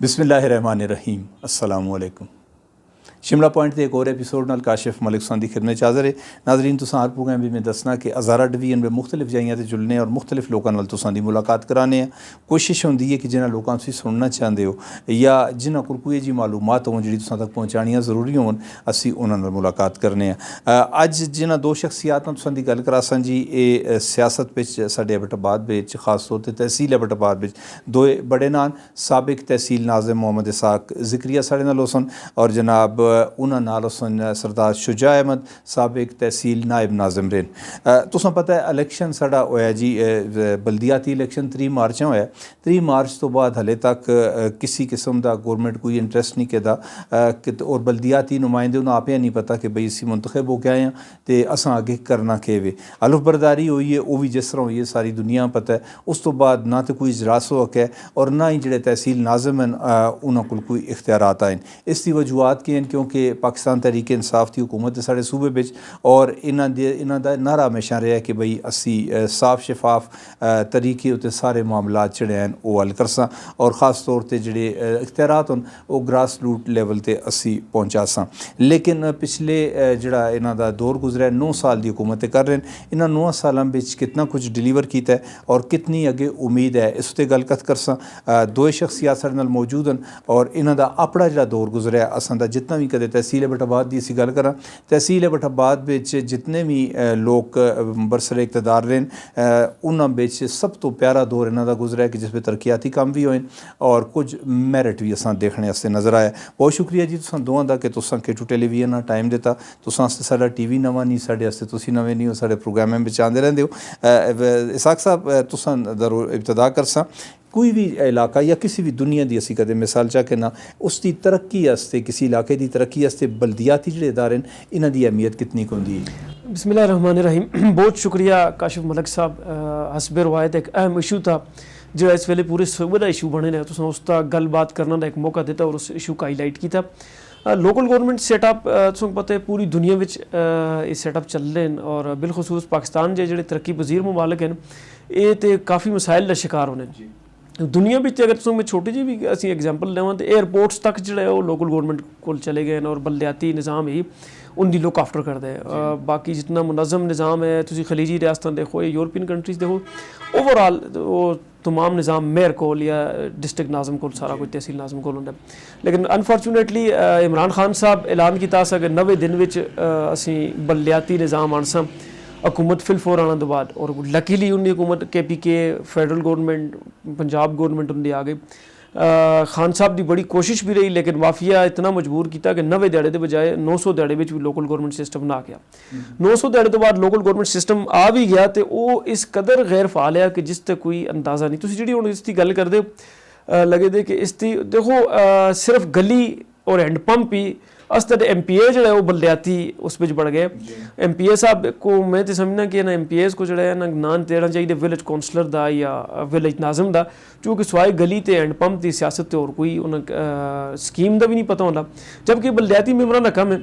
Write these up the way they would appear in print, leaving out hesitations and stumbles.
बिस्मिल्लाहिर्रहमानिर्रहीम अस्सलामु अलैकुम। शिमला पॉइंट के एक और एपीसोड नाल काशिफ मलिक हुसैन दी खिदमत च हाज़र है। नाज़रीन तुसां हर प्रोग्राम भी मैं दसना कि हज़ारा डिवीजन में मुख्तलिफ जाइयां ते जुलने और मुख्तलिफ लोगों नाल तुसां दी मुलाकात कराने कोशिश होंदी है कि जिन्हां लोगों तुसीं सुनना चाहते हो या जिन्हां कोल कोई जी मालूमात होन जिहड़ी तुसां तक पहुँचानियां ज़रूरी होन असीं उन्हां नाल मुलाकात करने अज जिन्हां दो शख्सियात तुसां दी गल करासां जी ये सियासत विच साडे एबटाबाद विच खास तौर ते तहसील एबटाबाद विच दो बड़े नान साबिक तहसील नाज़िम मोहम्मद इसाक ज़िक्रिया साढ़े नाल होसन और जनाब उन्हां नाल सरदार शुजा अहमद साबिक तहसील नायब नाज़िम रेन। तुसां पता है इलैक्शन साढ़ा होया जी बल्दियाती इलैक्शन 3 मार्च होया। 3 मार्च तो बाद हले तक किसी किस्म का गौरमेंट कोई इंटरस्ट नहीं कहता और बल्दियाती नुमाइंदे उन्हें आपे नहीं पता कि बई असीं मुंतखब हो के आए हैं तो असां अगे करना के वे अलफ बरदारी हुई है वह भी जिस तरह हुई है सारी दुनिया पता है। उस तो बाद ना तो कोई इजलास हो है और ना ही जो तहसील नाज़िम हैं उन्होंने कोल कोई इख्तियारात आए। इसकी वजूहत की क्योंकि पाकिस्तान तहरीक इंसाफ की हुकूमत है साढ़े सूबे विच और इन्हां दा नारा हमेशा रहा कि बई असी साफ शफाफ तरीके उत्ते सारे मामलात जिहड़े हैं वो हल करसां और ख़ास तौर पर जिहड़े इख्तियारात होन वो ग्रास रूट लैवल ते असी पहुँचासां। लेकिन पिछले जिहड़ा इन्हां दा दौर गुजरा 9 साल की हुकूमत कर रहे हैं। इन्हां 9 सालों विच कितना कुछ डिलीवर किया है और कितनी अगे उम्मीद है इस उत्ते गल करसां। दो शख्सियात साडे नाल मौजूद हैं और इन्हां दा अपना जिहड़ा दौर गुजरिया असां दा जितना भी कदे तहसील एबटाबाद की असीं गल करां तहसील एबटाबाद विच जितने भी लोग बरसरे इकतदार रहे उन्हां विच सब तो प्यारा दौर इन्हां दा गुजरा कि जिस में तरक्याती काम भी होए और कुछ मैरिट भी असां देखने वास्ते नज़र आया। बहुत शुक्रिया जी तुसां दोवां दा कि तुसां केटू टेलीविजन नाल टाइम दिता। तुसां आस्ते साडा टीवी नवां नहीं साडे आस्ते तुसीं नवें नहीं हो साडे प्रोग्रामां विच आंदे रहिंदे हो। इसाक साहब तुसां दा इब्तदा करसां कोई भी इलाका या किसी भी दुनिया की असी कदे मिसाल चाह ना उसकी तरक्की वास्ते किसी इलाके की तरक्की वास्ते बल्दियाती जिहड़े इदारे हैं इन्हां दी अहमियत कितनी होंदी है? बिस्मिल्लाहिर्रहमानिर्रहीम। बहुत शुक्रिया काशिफ मलिक साहब। हसबे रवायत एक अहम इशू था जो इस वेले पूरे सूबे का इशू बने ने तुसां उस दा गलबात करने का एक मौका दिता और उस इशू का हाईलाइट किया। लोकल गौरमेंट सैटअप तुसें पता है पूरी दुनिया में ये सैटअप चल रहे हैं और बिलखसूस पाकिस्तान के जो तरक्की पजीर मुमालिक हैं ये तो काफ़ी मसाइल का शिकार होने दुनिया में। अगर तुम मैं छोटी जी भी असी एग्जाम्पल लेवां तो एयरपोर्ट्स तक जो है वो लोकल गौरमेंट को चले गए और बल्दियाती निज़ाम ही उनकी लुक आफ्टर करते हैं। बाकी जितना मुनज़म निज़ाम है तुम खलीजी रियासतां देखो या यूरोपियन कंट्रीज़ देखो ओवरऑल वो तमाम निज़ाम मेयर कोल या डिस्ट्रिक्ट नाज़म कोल सारा कुछ तहसील नाज़म कोल होंदा। लेकिन अनफॉर्चुनेटली इमरान खान साहब ऐलान किया कि 90 दिन विच असी बल्दियाती निज़ाम आनसां हुकूमत फिलफोर आने तो बाद और लकीली उनकी हुकूमत KPK federal government Punjab government उनकी आ गई। खान साहब की बड़ी कोशिश भी रही लेकिन माफिया इतना मजबूर किया कि 90 दिहाड़े के बजाय 900 दिहाड़े में भी लोकल गौरमेंट सिस्टम ना गया। 900 दिहाड़े तो बाद लोकल गौरमेंट सिस्टम आ भी गया तो वो इस कदर गैर फाल है कि जिसते कोई अंदाज़ा नहीं। तुसीं जिहड़ी हुण इसकी गल करदे लगे दे कि इसकी देखो सिर्फ गली और हैंडपंप ही असते MPA जो है वो बल्दियाती उस पर बढ़ गए। MPA साहब को मैं तो समझना कि ना MPAs को जो है ना नाम देना चाहिए विलेज काउंसलर का या विलेज नाज़म का क्योंकि सवाए गली तो हैंडपंप की सियासत और कोई उन्हें स्कीम का भी नहीं पता होता। जबकि बल्दियाती मेंबरां का कम है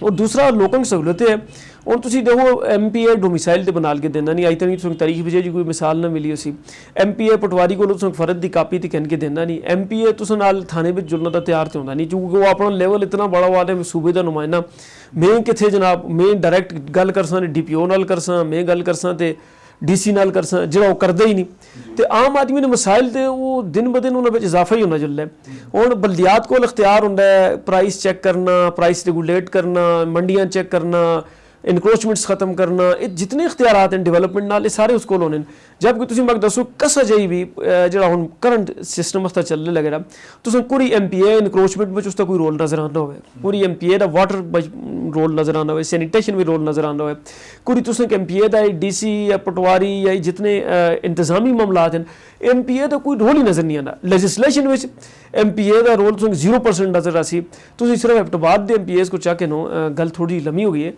और दूसरा लोगों की सहूलतें है। और तुम देखो MPA डोमिसाइल तो बना के देना नहीं आई तो नहीं तारीख विजय जी कोई मिसाल ना मिली उसी MPA पटवारी को फर्द की कापी तो कहन के देना नहीं। MPA तुस नाल थाने में जुलना तो तैयार तो होंगे नहीं क्योंकि वो अपना लेवल इतना बड़ा हुआ है सूबे का नुमाइंदा मैं कितने जनाब मैं डायरैक्ट गल करसा DPO नाल करसा मैं गल करसा तो DC नाल करसा जो वो करते ही नहीं। तो आम आदमी ने मसाइल तो वो दिन ब दिन उन्होंने इजाफा ही होना चल रहा है। और बल्दियात को इख्तियार होंदा है प्राइस चेक करना प्राइस रेगूलेट करना मंडियां चेक करना इनक्रोचमेंट्स खत्म करना ये जितने इख्तियारात हैं डेवलपमेंट नाल सारे उसको होने। जबकि तुसीं मैं दसो कसा जाई भी जो हुण करंट सिस्टम उसका चलने लगे तुसें पूरी MPA इनक्रोचमेंट में उसका कोई रोल नज़र आना हो पूरी MPA का वाटर रोल नज़र आना हो सैनिटेशन भी रोल नज़र आना हो पूरी तुसें MPA का DC या पटवारी या जितने इंतजामी मामलात हैं MPA का कोई रोल ही नज़र नहीं आता। लेजिस्लेशन में MPA का रोल तुसें 0% नज़र आसी। तुसीं सिर्फ एबटाबाद के MPAs को चाह के नो गल थोड़ी लम्मी हो गई है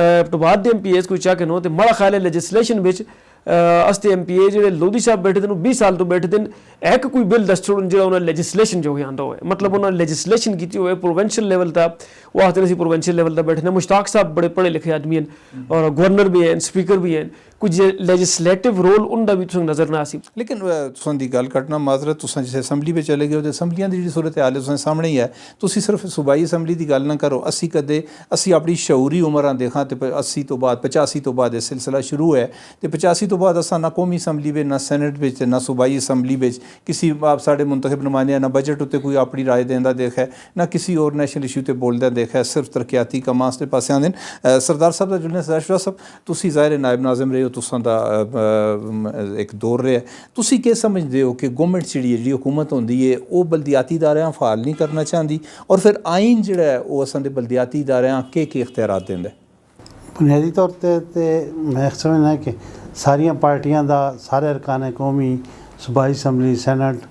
एबटाबाद के MPAs को चाह के नो तो बड़ा ख्याल है लेजिस्लेशन में असते MPA जो लोधी साहब बैठे थे 20 साल तो बैठे थे एक कोई बिल दस छोड़ जो उन्होंने लेजिस्लेशन जो आंदा हो मतलब उन्होंने लेजिस्लेशन की हुए प्रोवेंशियल लेवल था वो आते प्रोवेंशियल लेवल तक बैठे। मुश्ताक साहब बड़े पढ़े लिखे आदमी हैं और गवर्नर भी हैं स्पीकर भी हैं कुछ लैजिस्लेटिव रोल उनका भी तुसें नज़र ना आसी। लेकिन तुसां दी गल कट्टना माजरत, तुसां जिस असैंबली में चले गए, असैंबलियां दी जिहड़ी सूरत हाल है तुसें सामने ही है। तुसीं सिर्फ सूबाई असैंबली की गल ना करो, असी अपनी शऊरी उमरां देखा तो 80 तो बाद 85 तो बाद यह सिलसिला शुरू है, तो 85 तो बाद असां ना कौमी असैंबली में, ना सैनट में, ना सूबाई असैंबली में किसी साढ़े मुंतखब नुमाइंदे ना बजट उत्ते कोई अपनी राय देंदा देखा है, ना किसी और नैशनल इशू ते बोलदा देखा है, सिर्फ तरक्याती कमां दे पासे आंदे न। सरदार साहब दा जुलने सदाशिवा साहब, तुसीं ज़ाहिर नायब नाज़िम रहे हो, तुसां दा एक दौर रहा है, तुसीं क्या समझते हो कि गौरमेंट जी हुकूमत होंदी है वो बलदियाती इदारियां फाल नहीं करना चाहती, और फिर आइन जिहड़ा है वो असां दे बलदियाती इदारियां के इख्तियारात देंदा है? बुनियादी तौर ते मैं समझना कि सारियां पार्टियां दा, सारे अरकान कौमी, सूबाई असैंबली, सैनट,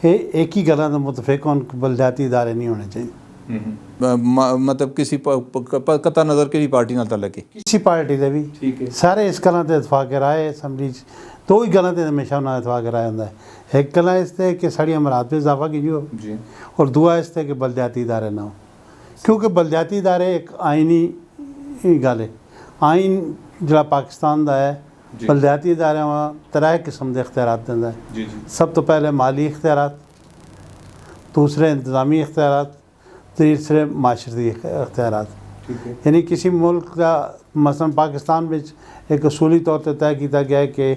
ये एक ही गल्लां दा मुतफिक होन कि बलदियाती इदारे नहीं होने चाहिए। मतलब किसी कता नज़र केड़ी पार्टी नाल तल्लक है? किसी पार्टी दे भी ठीक है। सारे इस गल्लां ते इतफाक राय असैंबली दो ही गल्लां ते हमेशा उन्हां दा इतफाक राय होंदा है। एक गल्ला इसते कि साड़ी अमरात में इजाफा कीजिए हो जी, और दूआ इसते कि बलदियाती इदारे ना हो, क्योंकि बलदियाती इदारे एक आइनी गल है। आइन जिहड़ा पाकिस्तान दा है बलदियाती इदारे त्रै किस्म के इख्तियारात दिंदा है। जी जी, सब तो पहले माली इख्तियारात, दूसरे इंतज़ामी इख्तियारात, तीसरे माशरती इख्तियारात। ठीक है। यानी किसी मुल्क का मसलन पाकिस्तान में एक असूली तौर पर तय किया गया है कि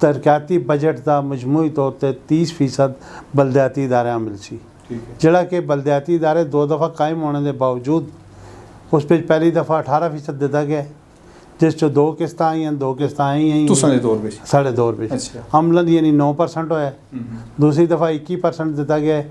तरक्याती बजट का मजमूई तौर पर 30% बलदियाती इदारियां मिलसी, जिहड़ा कि बलदियाती इदारे 2 दफ़ा कायम होने के बावजूद उस पर पहली दफ़ा 18% दिता गया, जिस 2 किस्तां आई हैं, 2 किस्तां आई हैं साढ़े दौर पर अमलन यानी 9% होया। दूसरी दफ़ा 21% दिता गया,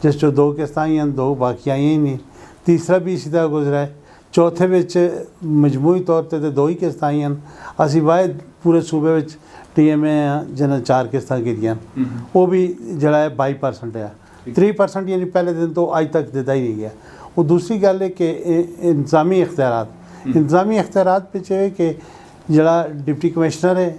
जिस 2 किस्तां आई हैं, 2 बाकी आई ही नहीं। तीसरा भी इसी तरह गुजरा है। चौथे विच मजमूई तौर पर 2 ही किस्तां आई हैं। असी वाहिद पूरे सूबे में TMA जिन्हें 4 किस्तां कीतियां, वो भी जड़ा है 22% है। 3% यानी पहले दिन तो अज तक दिता ही नहीं गया। और दूसरी गल है कि इंतज़ामी इख्तियारात, इंतज़ामी इख्तियारात पिछे है कि जड़ा डिप्टी कमिश्नर है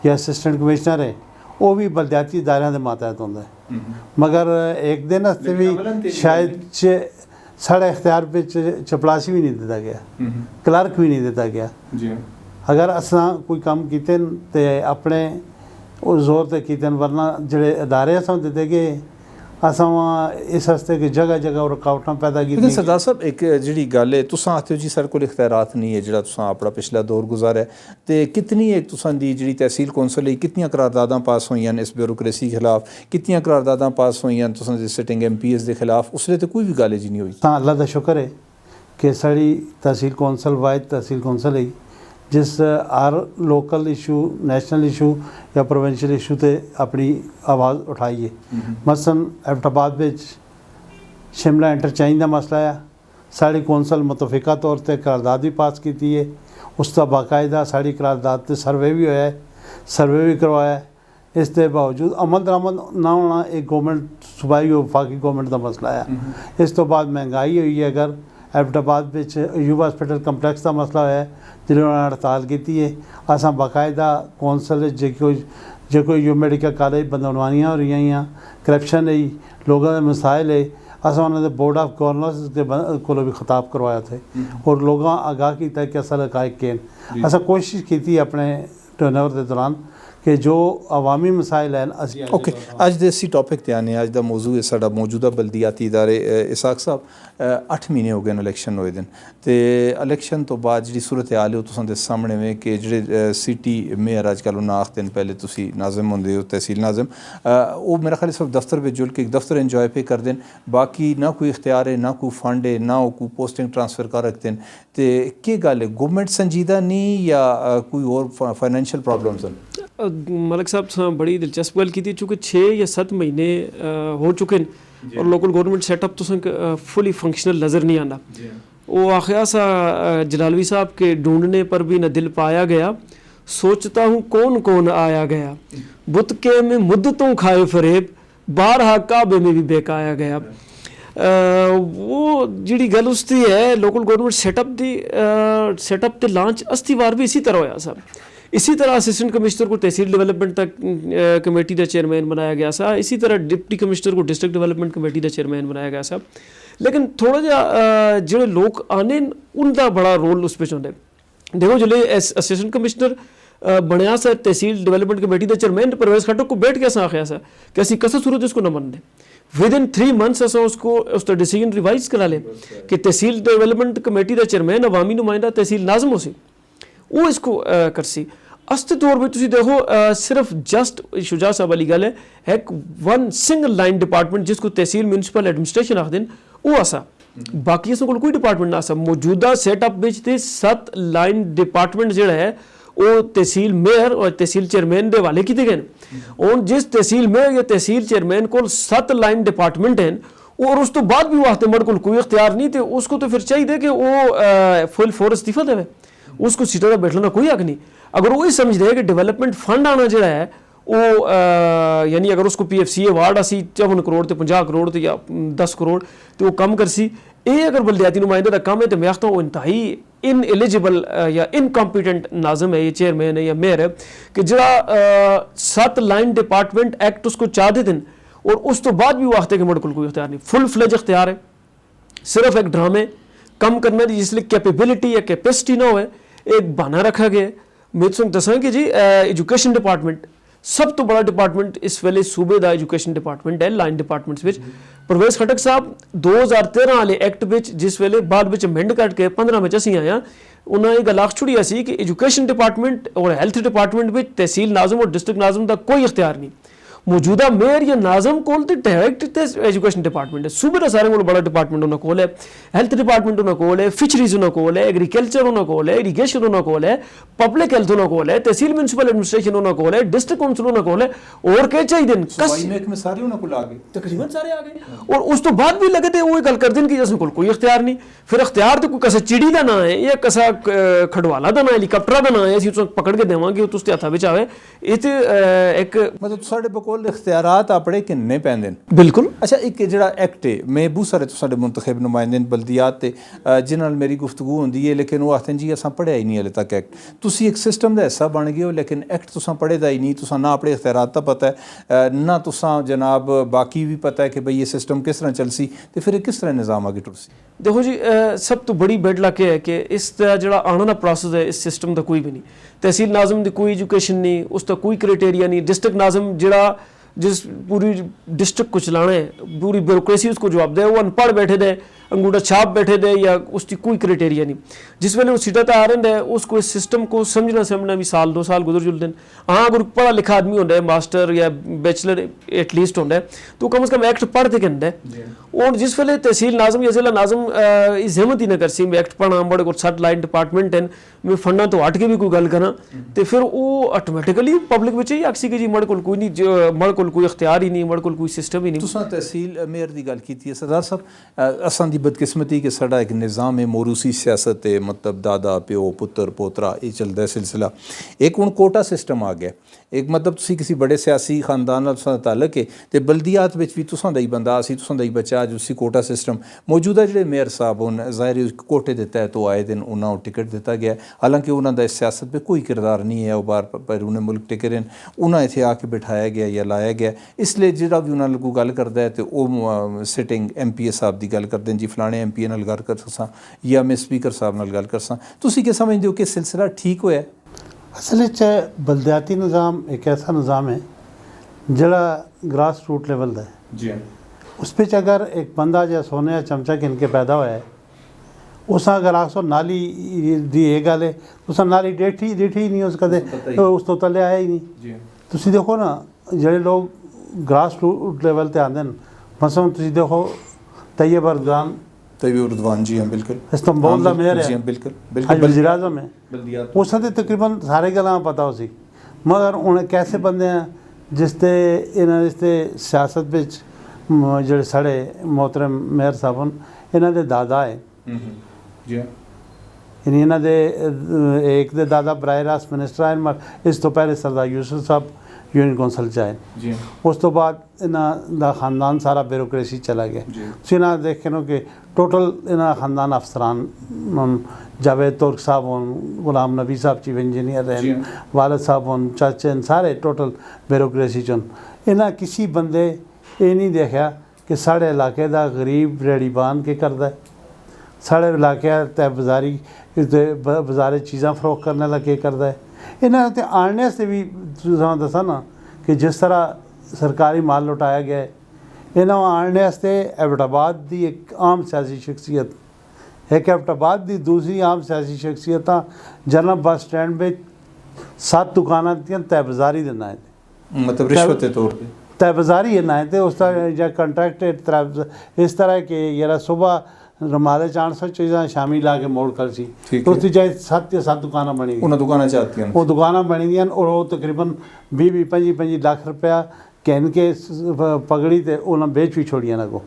या असिस्टेंट कमिश्नर है वो भी बलदियाती इदारियां दे मातहत होंदा है, मगर एक दिन हस्ते भी शायद साढ़े इख्तियार विच चपड़ासी भी नहीं दिता गया, क्लर्क भी नहीं दिता गया। अगर असां कोई कम कीते ते अपने उस जोर ते कीते, वरना जिहड़े इदारे असां दिते गए असां इस हस्ते कि जगह जगह रुकावटां पैदा की। सरदार साहब एक जिहड़ी गल है, तुसां आखदे हो जी साढ़े कोल इख्तियारात नहीं है, जिहड़ा तुसां अपना पिछला दौर गुजारा है, ते कितनी एक तुसां दी जिहड़ी तहसील कौंसल है कितनियां करारदादां पास होईयां इस ब्यूरोक्रेसी खिलाफ, कितनियां करारदादां पास होईयां तुसां दे सिटिंग MPs दे खिलाफ? उसले ते कोई भी गल जी नहीं हुई। तां अल्लाह दा शुक्र है कि साड़ी तहसील कौंसल वाहिद तहसील कौंसल है जिस हर लोकल इशू, नैशनल इशू या प्रोविंशियल इशू ते अपनी आवाज़ उठाई है। मसलन एबटाबाद में शिमला इंटरचेंज का मसला है, साड़ी कौंसल मुतफिका तौर पर करारदाद भी पास की है, उसका बाकायदा साड़ी करारदाद से सर्वे भी होया है, सर्वे भी करवाया है। इसके बावजूद अमल दरामद ना होना एक गवर्नमेंट सूबाई और वफाकी गवर्नमेंट का मसला है। इस तो बाद महंगाई हुई है, अगर एबटाबाद में यूबा हॉस्पिटल कंपलैक्स का मसला है जिन्होंने हड़ताल की है, असा बाकायदा कौंसल जो कोई यू मेडिकल कॉलेज बदनवानियां हो रही हैं, करप्शन है, लोगों के मसाइल है, असा उन्होंने बोर्ड ऑफ गवर्नर्स को भी खिताब करवाया थे और लोगों आगाह किया कि असल हकायक के असा कोशिश की अपने टर्नओवर के दौरान कि जो अवामी मसाइल हैं। ओके, अज दे इसी टॉपिक ते आने, अज दा मौजू है साडा मौजूदा बलदियाती इदारे। इसाक साहब 8 महीने हो गए इलैक्शन होए दिन, ते इलैक्शन तो बाद जिहड़ी सूरत हाल है तुसां दे सामने में कि जिहड़े सिटी मेयर अजकल उन्हें आखदे न, पहले तुसी नाज़िम होंदे हो तहसील नाज़िम, वो मेरा ख्याल सिर्फ दफ्तर विच जुल के एक दफ्तर इंजॉय पे करदे न, बाकी ना कोई इख्तियार है, ना कोई फंड है, ना वो कोई पोस्टिंग ट्रांसफर कर रखते हैं। तो केह् गल है, गवर्नमेंट संजीदा नहीं या कोई और फाइनेंशियल प्रॉब्लम्स हैं? मलिक साहब तुसें बड़ी दिलचस्प गल की, चूँकि 6 या 7 महीने हो चुके हैं और लोकल गवर्नमेंट सैटअप तुसें फुली फंक्शनल नज़र नहीं आना। वो आखिया सा जलालवी साहब के ढूंढने पर भी न दिल पाया गया, सोचता हूँ कौन कौन आया गया, बुतके में मुद्दतों खाए फरेब, बारहा काबे में भी बेकाया गया। वो जिहड़ी गल उसकी है लोकल गवर्नमेंट सैटअप ते लांच अस्तीवार भी इसी तरह होया सा। इसी तरह असिस्टेंट कमिश्नर को तहसील डेवलपमेंट तक कमेटी का चेयरमैन बनाया गया सा, इसी तरह डिप्टी कमिश्नर को डिस्ट्रिक्ट डेवलपमेंट कमेटी का चेयरमैन बनाया गया सा। लेकिन थोड़ा जिहा जिहड़े लोग आने उनका बड़ा रोल उस पर होंदा। देखो जिसले असिस्टेंट कमिश्नर ਬਣਿਆ ਸਰ ਤਹਿਸੀਲ ਡਿਵੈਲਪਮੈਂਟ ਕਮੇਟੀ ਦਾ ਚੇਅਰਮੈਨ परवेज़ खट्टक को बैठ के असां आखिया सा कि असीं कसा सूरत इसको न मनदे विद इन 3 मंथ्स असां उसको उसका डिसीजन रिवाइज करा ले कि तहसील डेवलपमेंट कमेटी का चेयरमैन अवामी नुमाइंदा तहसील नाज़म हो सी वो इसको करसी असते तौर पर तुसीं देखो सिर्फ जस्ट शुजा साहब वाली गल है एक वन सिंगल लाइन डिपार्टमेंट जिसको तहसील म्यूनसिपल एडमिनिस्ट्रेशन आखदे वो असा बाकी असां कोल कोई डिपार्टमेंट ना असा मौजूदा सैटअप विच ते 7 लाइन डिपार्टमेंट जिहड़ा है वो तहसील मेयर और तहसील चेयरमैन के हवाले किए गए हूँ जिस तहसील मेयर या तहसील चेयरमैन को 7 लाइन डिपार्टमेंट हैं और उस तो बाद भी वास्ते मर्द को कोई इख्तियार नहीं तो उसको तो फिर चाहिए कि वो फुल फोर इस्तीफा देवे उसको सीटा का बैठने का कोई हक नहीं अगर वो ही समझ रहे कि डेवलपमेंट फंड आना जो है वो यानी अगर उसको PFCA वार्ड असी 54 करोड़ तो 50 करोड़ तो या 10 करोड़ तो वो कम कर सी ये अगर बलदियाती नुमाइंदे का कम है तो मैं आखता हूँ इंतहाई इन एलिजिबल या इनकॉम्पिटेंट नाज़म है ये चेयरमैन है या मेयर है कि जरा 7 लाइन डिपार्टमेंट एक्ट उसको चाह देते हैं और उस तो बाद भी वो आखते कि मेरे को कोई इख्तियार नहीं फुल फ्लेज इख्तियार है सिर्फ एक ड्रामे कम करने की जिसलिए कैपेबिलिटी या कैपेसिटी ना हो एक बहाना रखा गया मैं तुम दसा कि जी एजुकेशन डिपार्टमेंट सब तो बड़ा डिपार्टमेंट इस वेले सूबे का एजुकेशन डिपार्टमेंट है लाइन डिपार्टमेंट्स विच परवेज़ खट्टक साहब 2013 वाले एक्ट विच जिस वेले बाद विच अमेंड करके 15 में असीं आया उन्होंने ये गल आख छुड़ी सी कि एजुकेशन डिपार्टमेंट और हेल्थ डिपार्टमेंट विच तहसील नाज़म और डिस्ट्रिक्ट नाज़म का कोई इख्तियार नहीं मौजूदा मेयर या नाज़म कोल ते डायरेक्ट एजुकेशन डिपार्टमेंट है सूबे का सारे कोल बड़ा डिपार्टमेंट उन्होंने कोल है हेल्थ डिपार्टमेंट उन्होंने कोल है फिशरीज उन्होंने कोल है एग्रीकल्चर उन्होंने कोल है इरीगेशन उन्होंने कोल है पब्लिक हेल्थ उन्होंने कोल है तहसील म्यूनसिपल एडमिनिस्ट्रेशन उन्होंने कोल है डिस्ट्रिक्ट काउंसिल उन्होंने कोल है और क्या चाहिए सारे उन्होंने आ गए तकरीबन सारे आ गए और उस तो बाद भी लगे थे वो गल कर दें कि जैसे कोई इख्तियार नहीं फिर इख्तियार तो कोई कसा चिड़ी का ना है या कसा खडवाला का ना हेलीकॉप्टर का ना है असं पकड़ के देवांगे तुस हथा बिच आवे ये तो एक मतलब साढ़े बकोल इख्तियारात अपने किन्ने पैंदे न बिल्कुल अच्छा एक जिहड़ा एक्ट है मैं बहुत सारे तुसाडे मुंतखब नुमाइंदे न बल्दियात ते जिन्हां नाल मेरी गुफ्तगू होंदी है लेकिन वो आखदे जी असां पढ़िया ही नहीं हले तक एक्ट तुसी एक सिस्टम का हिस्सा बन गए हो लेकिन एक्ट तुसां पढ़े दा ही नहीं तुसां ना अपने इख्तियारात दा पता है ना तुसां जनाब बाकी भी पता है कि भाई ये सिस्टम किस तरह चलसी तो फिर किस तरह निज़ाम आगे टुरसी देखो जी सब तो बड़ी बेड लक है कि इस जो आने का प्रोसेस है इस सिस्टम का कोई भी नहीं तहसील नाज़म की कोई एजुकेशन नहीं उसका कोई क्राइटेरिया नहीं डिस्ट्रिक्ट नाज़म जड़ा जिस पूरी डिस्ट्रिक्ट को चलाना है पूरी ब्यूरोक्रेसी उसको जवाब दे वो अनपढ़ बैठे दे अंगूठा छाप बैठे दे या उसकी कोई क्राइटेरिया नहीं जिस वेले वो सीटा तो आ रहा है उसको इस सिस्टम को समझना भी साल 2 साल गुजर जुलते हैं हाँ अगर पढ़ा लिखा आदमी होता है मास्टर या बैचलर एटलीस्ट होता है तो कम से कम एक्ट पढ़ते कहता है और जिस वेले तहसील नाज़म या जिला नाज़म हिम्मत ही ना कर सी मैं एक्ट पढ़ा बड़े को 7 लाइन डिपार्टमेंट हैं मैं फंडा तो हट के भी कोई गल करा तो फिर वो ऑटोमैटिकली पब्लिक में ही आखसी कि जी मड़ को कोई नहीं मड़ को कोई इख्तियार ही नहीं मड़ को कोई सिस्टम ही नहीं तुसां तहसील मेयर की गल की है सरदार साहब असां दी बदकिस्मती कि साडा एक निज़ाम है मोरूसी सियासत है मतलब दादा प्यो पुत्र पोतरा ये चलता है सिलसिला एक हुण कोटा सिस्टम आ गया एक मतलब तुसी किसी बड़े सियासी खानदान नाल तुसां दा ताल्लुक है तो बल्दियात विच भी तुसां दा ही बंदा असी तुसां दा ही बच्चा जो सी कोटा सिस्टम मौजूदा जिहड़े मेयर साहब हुन ज़ाहिर कोटे दे तहत तो आए दिन उन्होंने टिकट दिता गया हालांकि उन्हों का इस सियासत में कोई किरदार नहीं है वो बार बैरूने मुल्क टिके रहन उन्हें इत्थे आके बिठाया गया या लाया गया इसलिए जिहड़ा भी उन्होंने कोई गल करता है तो वो सिटिंग MPA साहब की गल करते हैं जी फलाने MPA नाल गल कर सा या मैं स्पीकर साहब नाल गल कर सा तुसीं क्या समझते हो कि सिलसिला ठीक होया असल बलदियाती निज़ाम एक ऐसा निज़ाम है जड़ा ग्रास रूट लेवल का है जी उस पर अगर एक बंदा जो सोने या चमचा गिन के पैदा होया है उस अगर आखो नाली दी ये गल है तो नाली डिठी ही नहीं उस कदे उस तो थल्ले आया ही नहीं तुसी देखो ना जेडे लोग ग्रास रूट लेवल ते आंदे न मसलन तुसी देखो तैयब उर्दवान जी हाँ बिल्कुल इस्तांबुल का मेयर है बिल्कुल वज़ीर आज़म है उस तकरीबन सारे गल्लां पता हो सी मगर उन्हें कैसे बंदे हैं जिसते इन्होंने इसते सियासत विच जेडे साढ़े मोहतरम मेयर साहब न इन्हां दे दादा है यानी इन्हां दे एक दे दादा बराए रास्त मिनिस्टर आए मगर इस तो पहले सरदार यूसुफ साहब यूनियन कौंसल च आए उस तो बाद इन्हां दा खानदान सारा ब्यूरोक्रेसी चला गया तुसीं इन्हां देखे नो कि टोटल इन्हां खानदान अफसरान जावेद तुर्क साहब होन गुलाम नबी साहब चीफ इंजीनियर हैं वालिद साहब होन चाचे सारे टोटल ब्यूरोक्रेसी चन इन्हां किसी बंदे ये नहीं देखा कि साढ़े इलाके का गरीब रेहड़ीबान के करता है साढ़े इलाके तय बाजारी बाजारे चीज़ां फरोख्त करने वाला के करता है ਇਹਨਾਂ ਤੇ ਆਣਨੇ ਵਾਸਤੇ ਵੀ ਤੁਸੀਂ ਦੱਸਾਂ ਨਾ ਕਿ ਜਿਸ ਤਰ੍ਹਾਂ ਸਰਕਾਰੀ ਮਾਲ ਲੁਟਾਇਆ ਗਿਆ ਹੈ, ਇਹਨਾਂ ਨੂੰ ਆਣਨੇ ਵਾਸਤੇ ਐਬਟਾਬਾਦ ਦੀ ਇੱਕ ਆਮ ਸਿਆਸੀ ਸ਼ਖਸੀਅਤ, एक एबटाबाद की दूसरी आम सियासी शख्सियत जनरल बस स्टैंड में 7 दुकाना तय बाजारी देना है, मतलब रिश्वत के तौर पे तय बाजारी है ना है तो उस तरह या कंट्रैक्ट इस तरह के यार सुबह रमाले 400 चीज़ा शामिल आके मोड़ कर सी तो उसकी जाए 7 या 7 दुकाना बनी उन्हें दुकाना चाहती हैं, वो दुकाना बनी दी और वो तकरीबन 20-25 लाख रुपया कहन के पगड़ी तो उन्हें बेच भी छोड़िया ना को।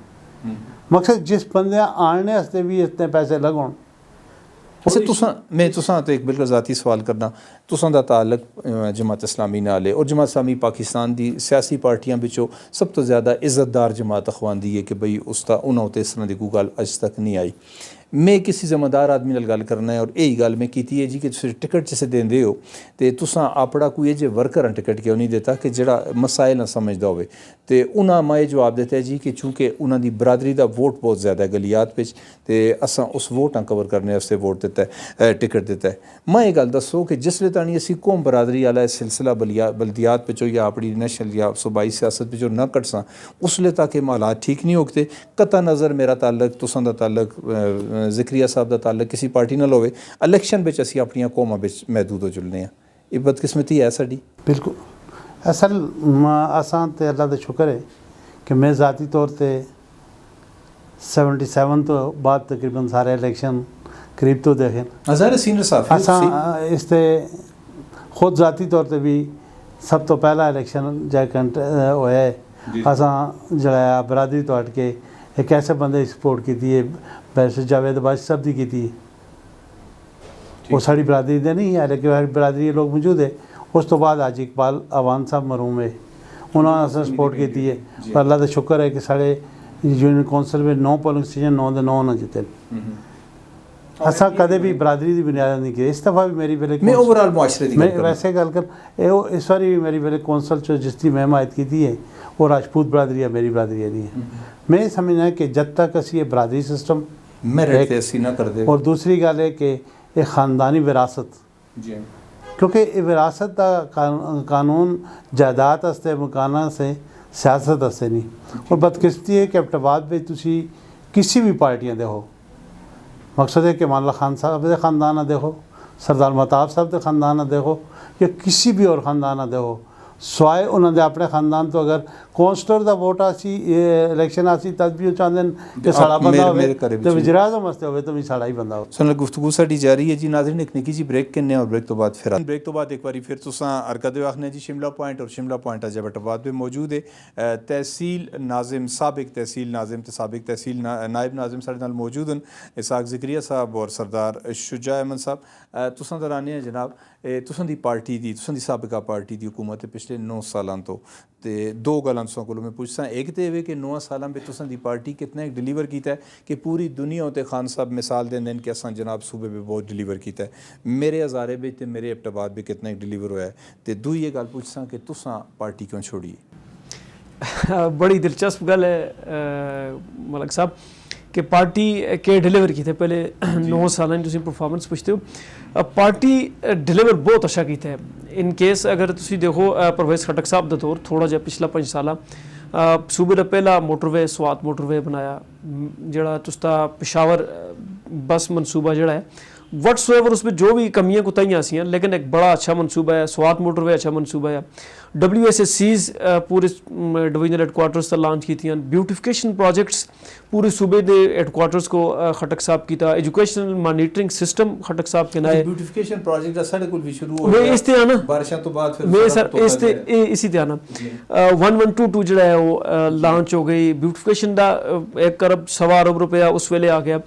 मकसद जिस बंदे आने वास्ते भी इतने पैसे लगन। अच्छा मैं तुसां तो एक बिल्कुल ज़ाती सवाल करना, तुसां दा ताल्लुक जमात इस्लामी नाल है और जमात इस्लामी पाकिस्तान दी सियासी पार्टियां विचों सब तो ज़्यादा इज्जतदार जमात अखवांदी है कि बई उसका उन्होंने तो इस तरह की कोई गल अज तक नहीं आई। मैं किसी जिम्मेदार आदमी नाल गल करना है और यही गल मैं कीती है जी कि तुसीं टिकट जिसे देंदे हो तो तुसां अपना कोई जे वर्कर टिकट क्यों नहीं देता कि जिहड़ा मसाइल ना समझदा होवे ते उन्हां मैं जवाब दिता है जी कि चूँकि उन्हां दी बरादरी दा वोट बहुत ज़्यादा है गलियात विच ते असां उस वोटां कवर करने वास्ते वोट दिता है, टिकट दिता है। मैं ये गल दसो कि जिसले ताणी असीं कौम बरादरी आला सिलसिला बल्दियात विचों या अपनी नैशनल या सूबाई सियासत विचों न कटसां उसले तक हालात ठीक नहीं होते। कता नज़र मेरा ताल्लुक तुसां दा ताल्लुक ज़िक्रिया साहब का ताल्लुक किसी पार्टी नाल होवे, इलैक्शन विच असीं अपनियां कौमां विच महदूद हो जुलने हैं, ये बदकिस्मती है साडी। बिल्कुल असल असां ते अल्लाह का शुक्र है कि मैं ज़ाती तौर पर 77 तो बाद तकरीबन सारे इलैक्शन करीब तो देखे हज़ार सीनियर साहब असां इस ते खुद ज़ाती तौर पर भी सब तो पहला इलैक्शन जै होया है असां जड़ा बरादरी तो हट के एक ऐसे बंदे की सपोर्ट की है वैसे जावेद बाशी साहब की की वो साड़ी बरादरी दे नहीं है लेकिन साड़ी बरादरी लोग मौजूद है। उस तो बाद आज इकबाल अवान साहब मरूम है उन्होंने असें सपोर्ट की है पर अल्लाह का शुक्र है कि साढ़े यूनियन कौंसल में 9 पोलिंग स्टेशन 9 दे 9 ना जिते। असा कदे भी बरादरी की बुनियाद नहीं की। इस दफ़ा भी मेरी वेले मैं ओवरऑल मुआशरे दी मैं वैसे गल कर इस बार भी मेरी वेले कौंसल चो जिसकी मैं हिमायत की है वो राजपूत बरादरी है, मेरी बरादरी नहीं है। मैं समझना कि जब तक असी ये बरादरी सिस्टम ना कर दे और दूसरी गल है कि एक ख़ानदानी विरासत क्योंकि विरासत का कानून जायदाद वास्ते मकाना से सियासत वास्ते नहीं। और बदकिस्मती है कि एबटाबाद में तुसी किसी भी पार्टियां दे हो, मकसद है कि मान ला खान साहब के ख़ानदान देखो, सरदार महताब साहब के ख़ानदान देखो या किसी भी और ख़ानदान देखो सवाए उन्होंने अपने ख़ानदान तो अगर कौंसलर का वोट आसी इलैक्शन आसी तब भी चाहते हैं कि साड़ा बंदा हो तो वज़ीर आज़म वास्ते हो तो भी साड़ा ही बंदा हो। सुन गुफ्तगू साडी जारी है जी नाज़रीन, एक निक्की जी ब्रेक करने और ब्रेक तो बाद फिर एक बारी फिर तुसां हरकत आखने जी शिमला पॉइंट और शिमला पॉइंट अज एबटाबाद में मौजूद है। तहसील नाजिम साबिक तहसील नाजिम तो साबिक तहसील नायब नाजिम साढ़े नाल मौजूद हैं इसाक ज़िक्रिया साहब और सरदार शुजा अहमद साहब। तुसां दराने हैं जनाब तुसां दी पार्टी दी तुसां दी साबिका पार्टी दी हुकूमत पिछले 9 सालां तो ते दो गल्लां तुसां कोलों मैं पुछसां, एक तो ये कि 9 सालां में तुसां दी पार्टी कितना एक डिलीवर किया है कि पूरी दुनिया उत्ते खान साहब मिसाल देंदे कि असां जनाब सूबे में बहुत डिलीवर किया है, मेरे हज़ारे में तो मेरे एबटाबाद भी कितना एक डिलीवर होया है। तो दूई ये गल पुछसां कि तुसां पार्टी क्यों छोड़ी? बड़ी दिलचस्प गल है मलक साहब कि पार्टी के डिलीवर किए पहले 9 साल तुम परफॉर्मेंस पुछते हो। पार्टी डिलीवर बहुत अच्छा किया है। इन केस अगर तुम देखो परवेज़ खटक साहब का दौर थोड़ा जहा पिछला 5 साल सूबे का पहला मोटरवे स्वात मोटरवे बनाया जड़ा तुसदा पेशावर बस मनसूबा जड़ा है वट्स एवर उसमें जो भी कमियां कुताइयां सी लेकिन एक बड़ा अच्छा मनसूबा है। स्वात मोटरवे अच्छा मनसूबा है। WSSCs पूरे डिवीजनल हेडक्वार्टर्स तक लॉन्च की ब्यूटिफिकेशन प्रोजेक्ट्स पूरे सूबे के हेडक्वार्टर्स को खटक साहब किया। एजुकेशनल मॉनिटरिंग सिस्टम खटक साहब के नाए ब्यूटिफिकेशन प्रोजेक्ट साढ़े कोल भी शुरू हो मैं इस ते आना बारिशां तो बाद फिर मैं सर इस ते इसी ते आना 1122 जड़ा है वो लॉन्च हो गई। ब्यूटिफिकेशन का 1 अरब सवा अरब रुपया उस वेले आ गया।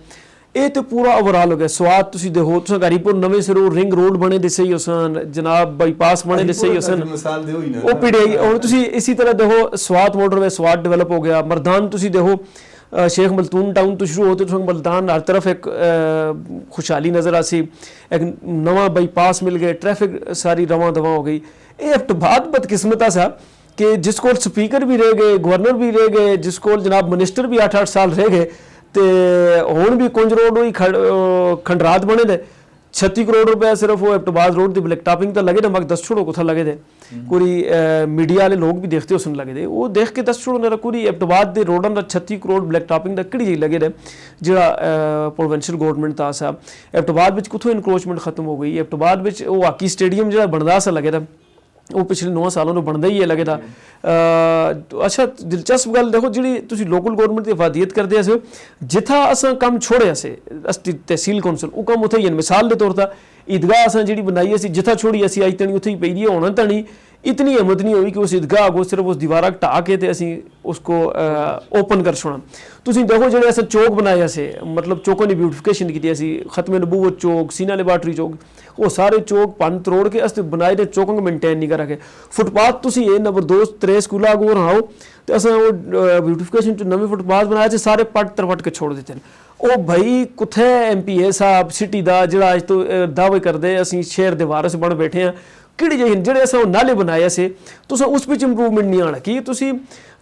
ये तो पूरा ओवरऑल हो गया। स्वाद तुसी देखो तुसा गारीपुर नवे सिरों रिंग रोड बने दिसे ही होसन जनाब बाईपास बने दिसे ही होसन वो पीढ़ी और तुसी इसी तरह देखो स्वाद मोटरवे स्वाद डेवलप हो गया। मरदान तुसी देखो शेख मलतून टाउन तो शुरू होते तो मलदान हर तरफ एक खुशहाली नज़र आसी, एक नवा बाईपास मिल गए, ट्रैफिक सारी रवां दवा हो गई। ये एबटाबाद बदकिस्मत सा कि जिस कोल स्पीकर भी रह गए, गवर्नर भी रह गए, जिस कोल जनाब मिनिस्टर भी 8-8 साल रह गए तो हुण भी कुंज रोड ही खंडरात बने दे 36 करोड़ रुपया सिर्फ वो एबटबाज रोड की ब्लैक टॉपिंग तो लगे ना, मगर 10 छोड़ो कुछ लगे थे कोई मीडिया वाले लोग भी देखते उसन लगे थे, वो देख के 10 छोड़ो कोई एबटबाज के रोडों का 36 करोड़ ब्लैक टॉपिंग का किड़ी लगे थे जो प्रोविंशियल गौरमेंट था सा। एबटबाद में कुथों इनक्रोचमेंट खत्म हो गई, एबटबाद में वो हॉकी स्टेडियम जो बनता सा लगे था वो पिछले 9 सालों में बनता ही है लगे था। अच्छा दिलचस्प गल देखो जी लोकल गौरमेंट की इफादियत करते हो जिथा असा कम छोड़े से तहसील कौंसल वो कम उथे ही मिसाल के तौर पर ईदगाह असा जी बनाई असी जिथा छोड़ी असी अज तनी उथे ही पई है होना तनी इतनी हिम्मत नहीं हुई कि उस ईदगाह को सिर्फ उस दीवार ढा के असी उसको ओपन कर छोड़ा। तुम देखो जो अस चौक बनाए से मतलब चौकों की ब्यूटिफिकेशन की असी खत्म नबूवत चौक सीना लेबार्टरी चौक वो सारे चौक भन तरोड़ के अस बनाए ने चौकों को मेनटेन नहीं करा के। फुटपाथ तुम ये नंबर 2 3 स्कूलों अगों आओ तो अस वो ब्यूटिफिकेशन च नवे फुटपाथ बनाए थे सारे पट तरपट के छोड़ देते हैं। ਉਹ भाई कुथे MPA साहब सिटी का जोड़ा अज तो दावे करते असी शहर के वारस बन बैठे हैं कि ਜਿਹੜੇ ਅਸਾਂ ਨਾਲੇ ਬਣਾਏ ਸੇ ਤੁਸੀਂ ਉਸ ਵਿੱਚ ਇੰਪਰੂਵਮੈਂਟ ਨਹੀਂ ਆਣਾ ਕਿ ਤੁਸੀਂ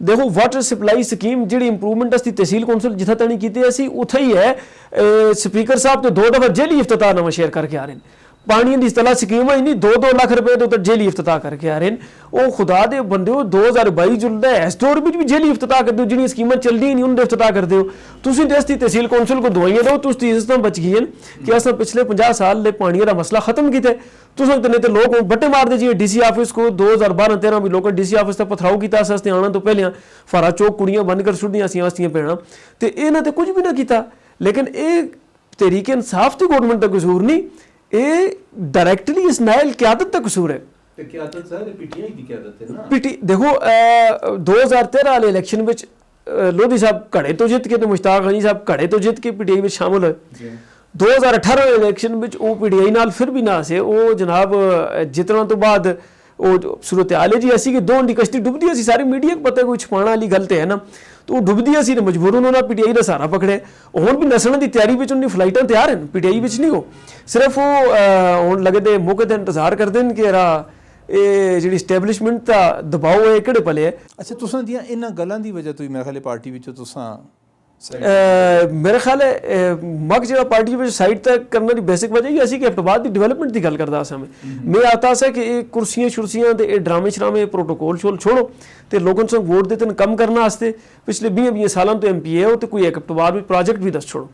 ਦੇਖੋ ਵਾਟਰ ਸਪਲਾਈ ਸਕੀਮ ਜਿਹੜੀ ਇੰਪਰੂਵਮੈਂਟ ਅਸੀਂ ਤਹਿਸੀਲ ਕੌਂਸਲ ਜਿੱਥਾ ਤਣੀ ਕੀਤੀ ਅਸੀਂ ਉੱਥੇ ਹੀ ਹੈ। ਸਪੀਕਰ ਸਾਹਿਬ ਤੇ 2 ਦਫਾ ਜੇਲੀ ਇਫਤਤਾਹ ਨਵਾਂ ਸ਼ੇਅਰ ਕਰਕੇ ਆ ਰਹੇ ਨੇ पानी की इस्तला स्कीम ही नहीं 2-2 लाख रुपए तो उधर जेली इफ्तताह करके आ रहे हैं। वो खुदा दे बंदे 2022 जुलदा है इस दौर में भी जेली इफ्तताह कर दो जी स्कीम चल रही नहीं उन्हें इफ्तताह कर दो। तुम तहसील कौंसल को दवाइयां दो तुम इज्जत बच गई कि अस पिछले 50 साल ले पानी का मसला खत्म किया। तुम नहीं तो लोग बट्टे मारते जी DC ऑफिस को 2012-13 भी लोगों DC ऑफिस का पथराव किया असते आने तो पहले फारा चौक कुड़ियाँ बंद कर छुड़ियाँ असियां भैन तो इन्हें तो कुछ भी ना किया। लेकिन ये तहरीक इंसाफ की गौरमेंट का कसूर नहीं, ये डायरेक्टली इस नायल क्यादत का कसूर है। देखो 2013 वाले इलेक्शन में लोधी साहब घड़े तो जित के तो मुश्ताक गनी साहब घड़े तो जित के PTI में शामिल हुए। 2018 इलेक्शन में वो PTI नाल फिर भी ना से वो जनाब जितना तो बाद वो सूरत हाल है जी ऐसी कि 2 की कश्ती डुबदी असी सारी मीडिया को पता कोई छुपाने वाली गल तो है ना तो वो डुबदी असी मजबूरन उन्होंने PTI का सहारा पकड़े हुण भी नसण की तैयारी में उन्हें फ्लाइटां तैयार हैं PTI नहीं हो सिर्फ वो हुण लगते मौके पर इंतजार करते हैं कि ये जी स्टैबलिशमेंट का दबाव है किहड़े पले है। अच्छा तुसां दियां इन्हां गल्लां दी वजह तो मेरे ख्याल पार्टी विचों तुसां मेरे ख्याल है मग जो पार्टी में साइड तक करने की बेसिक वजह ही ऐसी कि एबटबाद की डिवेलपमेंट की गल करता असा मैं आता सा कि ये कुर्सियां शुरसियां ते ड्रामे शरामे प्रोटोकॉल शोल छोड़ो तो लोगों से वोट देते कम करने वास्ते पिछले 20 सालों तो MPA हो तो कोई एबटबाद में प्रोजेक्ट भी दस छोड़ो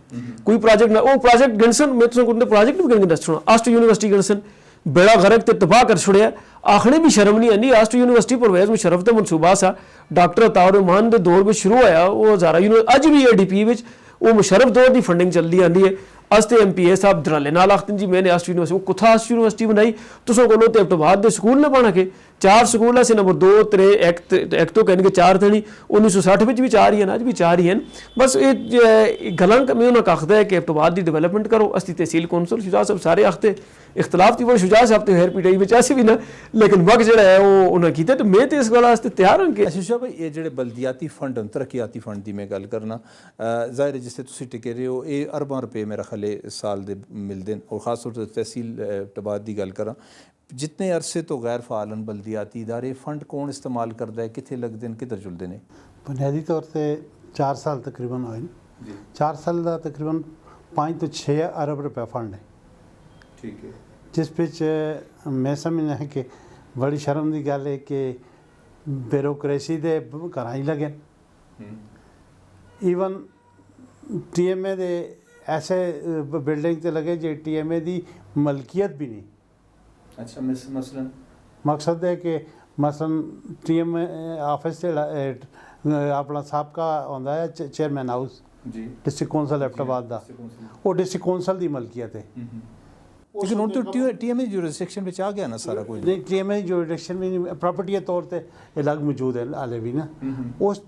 कोई प्रोजेक्ट ना वो प्रोजेक्ट गणसन मैं तुम प्रोजेक्ट भी गिन दस छोड़ो आस्ट यूनिवर्सिटी गणसन बेड़ा गर्क ते तबाह कर छुड़िया आखने भी शर्म नहीं आनी। आस्ट यूनिवर्सिटी परवेज में शरफ का मनसूबा सा डॉक्टर अताउर रहमान के दौर में शुरू होया वो हज़ारा अज भी ADP में वो मुशरफ दौर की फंडिंग चलती आती है। अस तो MPA साहब दराले नाल आखते जी मैंने आस्ट यूनिवर्सिटी वो कुत्था आस्ट यूनिवर्सिटी बनाई तुसों को एबटबाद के स्कूल ने बना के 4 स्कूल ऐसे नंबर 2 3 एक तो कहने 4 थे 1960 में भी 4 ही हैं अज भी 4 ही हैं। बस ये गलां मैं उन्होंने आखता है कि एबटबाद की डिवेलपमेंट करो असी तहसील कौंसल शुजा साहब सारे आखते इख्तलाफ थी वो शुजा साहब तो खैर PTI में ऐसे भी ना लेकिन वक्त जो है वो उन्हें किया तो मैं तो इस गल वास्ते तैयार हूँ कि अच्छा भाई ये जो बल्दियाती फंड हैं तरक्याती फंड की मैं गल करना जाहिर है जिससे तुम टिके रहे हो ये अरबां रुपये मेरा ख्याल साल दे मिलते हैं और ख़ास तौर पर तहसील एबटबाद की गल करा जितने अरसे तो गैर फालन बल्दियाती इदारे फंड कौन इस्तेमाल करता है कितने लगते हैं किधर जुलते हैं। बुनियादी तौर पर 4 साल तकरीबन होए 4 साल का तकरीबन 5 तो 6 अरब रुपया फंड है ठीक है जिस पिच मैं समझना है कि बड़ी शर्म की गल है कि ब्यूरोक्रेसी दे घर ही लगे ईवन TMA दे ऐसे बिल्डिंग ते लगे जो TMA की मलकियत भी नहीं। अच्छा मसलन मकसद है कि मसलन TMA ऑफिस से अपना सबका होंदा है चेयरमैन हाउस जी डिस्ट्रिक्ट कौंसल एबटबाद का वो डिस्ट्रिक्ट कौंसल की मलकियत है लेकिन हुण तो TMA जुरिसडिक्शन में आ गया ना सारा कुछ नहीं TMA जुरिसडिक्शन में प्रॉपर्टी के तौर पर अलग मौजूद है हाले भी ना उस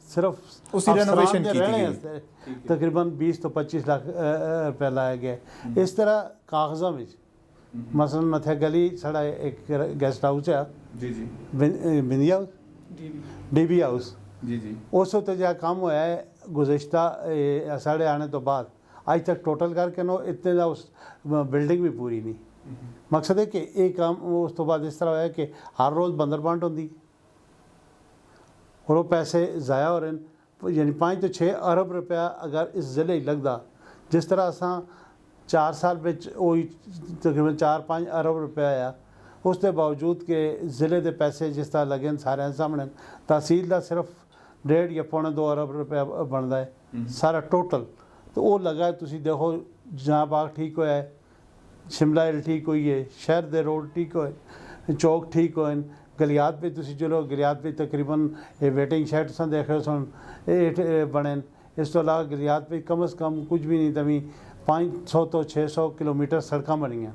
सिर्फ उसकी रेनोवेशन की थी तकरीबन 20 तो 25 लाख रुपया लाया गया। इस तरह कागज़ों में मसलन मथे गली साढ़ा एक गेस्ट हाउस है जी जी बिंदी हाउस DB हाउस जी जी उस उत्ते जो काम होया है गुज़िश्ता साढ़े आने तो बाद अज तक टोटल करके नो इतने का उस बिल्डिंग भी पूरी नहीं। मकसद है कि ये काम उस तो बाद इस तरह होया कि हर रोज़ बंदर बांट होंदी और वो पैसे ज़ाया हो रहे हैं यानी 5 तो 6 अरब रुपया अगर इस ज़िले लगता जिस तरह असा 4 ਸਾਲ ਵਿੱਚ ਉਹ ਤਕਰੀਬਨ 4-5 ਅਰਬ ਰੁਪਇਆ ਆ। ਉਸ ਦੇ ਬਾਵਜੂਦ ਕਿ ਜ਼ਿਲ੍ਹੇ ਦੇ ਪੈਸੇ ਜਿਸ ਤਰ੍ਹਾਂ ਲੱਗੇ ਨੇ ਸਾਰਿਆਂ ਸਾਹਮਣੇ, ਤਹਿਸੀਲ ਦਾ ਸਿਰਫ 1.5 ਜਾਂ ਪੌਣੇ 2 ਅਰਬ ਰੁਪਇਆ ਬਣਦਾ ਹੈ ਸਾਰਾ ਟੋਟਲ। ਤੇ ਉਹ ਲੱਗਾ, ਤੁਸੀਂ ਦੇਖੋ ਜਹਾਂ ਬਾਗ ਠੀਕ ਹੋਇਆ ਹੈ, शिमला हिल ठीक हुई है, शहर दे रोड ठीक होए, चौक ठीक होए, गलियात पे तुसी चलो गलियात पे तकरीबन ये वेटिंग शेड सन देखे सन ये बने। इस तो अलावा गलियात पे कम से कम कुछ भी नहीं तभी 500 तो 600 किलोमीटर सड़क बनी हैं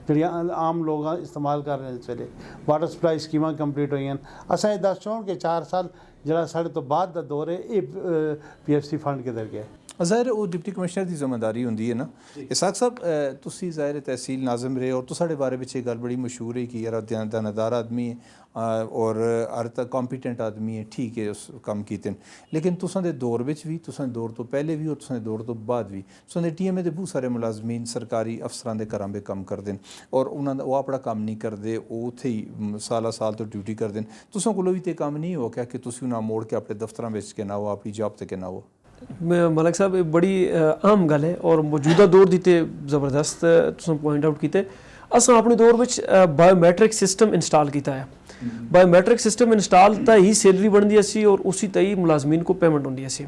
जड़ियाँ आम लोग इस्तेमाल कर रहे हैं। इस वेले वाटर सप्लाई स्कीमां कंप्लीट हुई हैं। असा ये दस चाहूँ कि 4 साल जरा साढ़े तो बाद का दौर है ये PFC फंड किधर गया। ਜ਼ਾਹਿਰ ਉਹ ਡਿਪਟੀ ਕਮਿਸ਼ਨਰ ਦੀ ਜ਼ਿੰਮੇਵਾਰੀ ਹੁੰਦੀ ਹੈ ਨਾ। ਇਸਾਕ ਸਾਹਿਬ ਤੁਸੀਂ ਜ਼ਾਹਿਰ ਤਹਿਸੀਲ ਨਾਜ਼ਮ ਰਹੇ ਔਰ ਤੁਹਾਡੇ ਬਾਰੇ ਵਿੱਚ ਇਹ ਗੱਲ ਬੜੀ ਮਸ਼ਹੂਰ ਹੈ ਕਿ ਯਾਰ ਦਿਆਨਤਦਾਰ ਆਦਮੀ ਹੈ ਔਰ ਹਰ ਤੱਕ ਕੰਪੀਟੈਂਟ ਆਦਮੀ ਹੈ, ਠੀਕ ਹੈ ਉਸ ਕੰਮ ਕੀਤੇ। ਲੇਕਿਨ ਤੁਸਾਂ ਦੇ ਦੌਰ ਵਿੱਚ ਵੀ, ਤੁਸਾਂ ਦੇ ਦੌਰ ਤੋਂ ਪਹਿਲੇ ਵੀ ਔਰ ਤੁਸਾਂ ਦੇ ਦੌਰ ਤੋਂ ਬਾਅਦ ਵੀ ਤੁਸਾਂ ਦੇ TMA ਦੇ ਬਹੁਤ ਸਾਰੇ ਮੁਲਾਜ਼ਮੀਨ ਸਰਕਾਰੀ ਅਫਸਰਾਂ ਦੇ ਘਰਾਂ ਵਿੱਚ ਕੰਮ ਕਰਦੇ ਨੇ ਔਰ ਉਹਨਾਂ ਦਾ ਉਹ ਆਪਣਾ ਕੰਮ ਨਹੀਂ ਕਰਦੇ, ਉਹ ਉੱਥੇ ਹੀ ਸਾਲਾਂ ਸਾਲ ਤੋਂ ਡਿਊਟੀ ਕਰਦੇ ਨੇ। ਤੁਸਾਂ ਕੋਲੋਂ ਵੀ ਤੇ ਕੰਮ ਨਹੀਂ ਹੋ ਗਿਆ ਕਿ ਤੁਸੀਂ ਉਹਨਾਂ ਮੋੜ ਕੇ ਆਪਣੇ ਦਫ਼ਤਰਾਂ ਵਿੱਚ ਕਿ ਨਾ ਹੋ, ਆਪਣੀ ਜੌਬ ਤੇ ਕਿ ਨਾ ਹੋ। मलिक साहब ये बड़ी आम गल है और मौजूदा दौर दी ते ज़बरदस्त तुसें पॉइंट आउट कीते। असां अपने दौर विच बायोमैट्रिक सिस्टम इंस्टॉल किया है। बायोमैट्रिक सिस्टम इंस्टॉल तो ही सैलरी बनती सी और उसी तय मुलाजमीन को पेमेंट होंदी सी।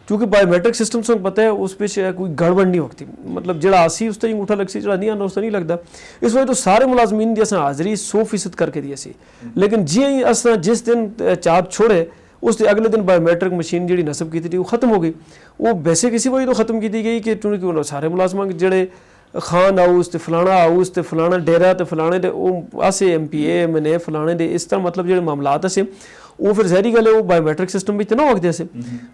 क्योंकि बायोमैट्रिक सिस्टम से पता है उस पर कोई गड़बड़ नहीं होती, मतलब जड़ा आसी उस तक अंगूठा लग सी, जड़ा नहीं आना उस नहीं लगता। इस वजह तो सारे मुलाजमीन की असां हाज़री 100% करके दी सी। लेकिन जिस दिन चार्ज छोड़े उस अगले दिन बायोमैट्रिक मशीन जी नस्ब की थी वो ख़त्म हो गई। वो वैसे किसी वजह तो ख़त्म की गई कि क्योंकि सारे मुलाजमान जेड़े खान हाउस तो फलाना हाउस तो फलाना डेरा तो फलाने दे आसे MPA MNA फलाने दे इस तरह मतलब जो मामलात असे वो फिर जहरी गल है वो बायोमैट्रिक सिस्टम भी ना वक्त से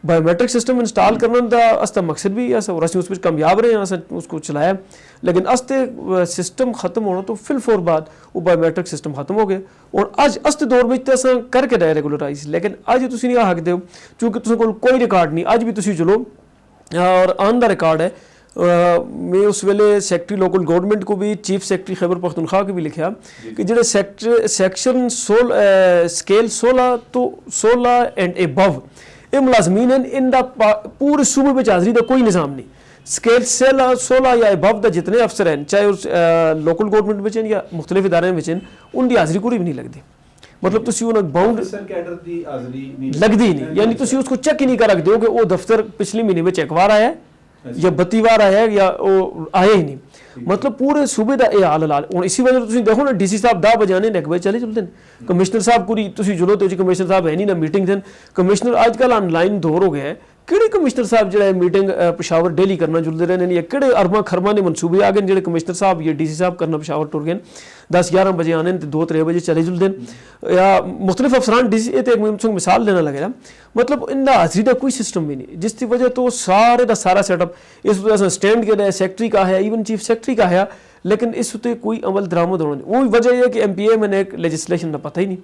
बायोमैट्रिक सिस्टम इंस्टॉल करने का असता मकसद भी है और अस उस कामयाब रहे हैं, अस उसको चलाया। लेकिन असते सिस्टम खत्म होना तो फिल फोर बाद वो बायोमैट्रिक सिस्टम खत्म हो गए और अज असते दौर में तो अस करके रहे रेगुलराइज। लेकिन अज तुम नहीं आखते हो क्योंकि तुम कोई रिकॉर्ड नहीं, अज भी तुम चलो और आन का रिकॉर्ड है। मैं उस वेले सैकटरी लोकल गवर्नमेंट को भी चीफ सैकटरी खैबर पख्तूनख्वा को भी लिखा कि जो सैक्शन स्केल 16 तो 16 एंड एबव ये मुलाजमीन हैं, इनका पूरे सूबे में हाज़री का कोई निज़ाम नहीं। स्केल 16 या एबव का जितने अफसर हैं चाहे उस लोकल गवर्नमेंट में या मुख्तलिफ इदारे में उनकी हाज़री पूरी भी नहीं लगती। मतलब तुसी उन्हें बाउंड लगती ही नहीं, यानी तुसी उसको चेक ही नहीं कर रखते हो कि वो दफ्तर पिछले महीने में एक बार आया या 32 बार आया या वो आया ही नहीं। मतलब पूरे सूबे का यह हाल हाल हूँ। इसी वजह तुम देखो ना DC साहब 10 बजे आने 1 बजे चले चलते हैं। कमिश्नर साहब को तुम जुलो तो कमिश्नर साहब है नहीं ना मीटिंग थे। कमिश्नर आजकल ऑनलाइन दौर हो गया है। किहड़े कमिश्नर साहब जो मीटिंग पेशावर डेली करना जुलते रहे हैं या किहड़े अरबा खरबा ने मनसूबे आ गए जो कमिश्नर साहब या DC साहब करना पेशावर टुर गए 10-11 बजे आने 2-3 बजे चले जुलते हैं या मुख्तलिफ अफसरान DC ये तो एक मिसाल देना लगे। मतलब इनका हाज़री का कोई सिस्टम भी नहीं जिसकी वजह तो सारे का सारा सेटअप इस वजह स्टैंड के लिए सेक्रेटरी का है, इवन चीफ सेक्रेटरी का है, लेकिन इस उत्ते कोई अमल दरामद होना नहीं। वो वजह है कि MPA मैंने एक लेजिस्लेशन का पता ही नहीं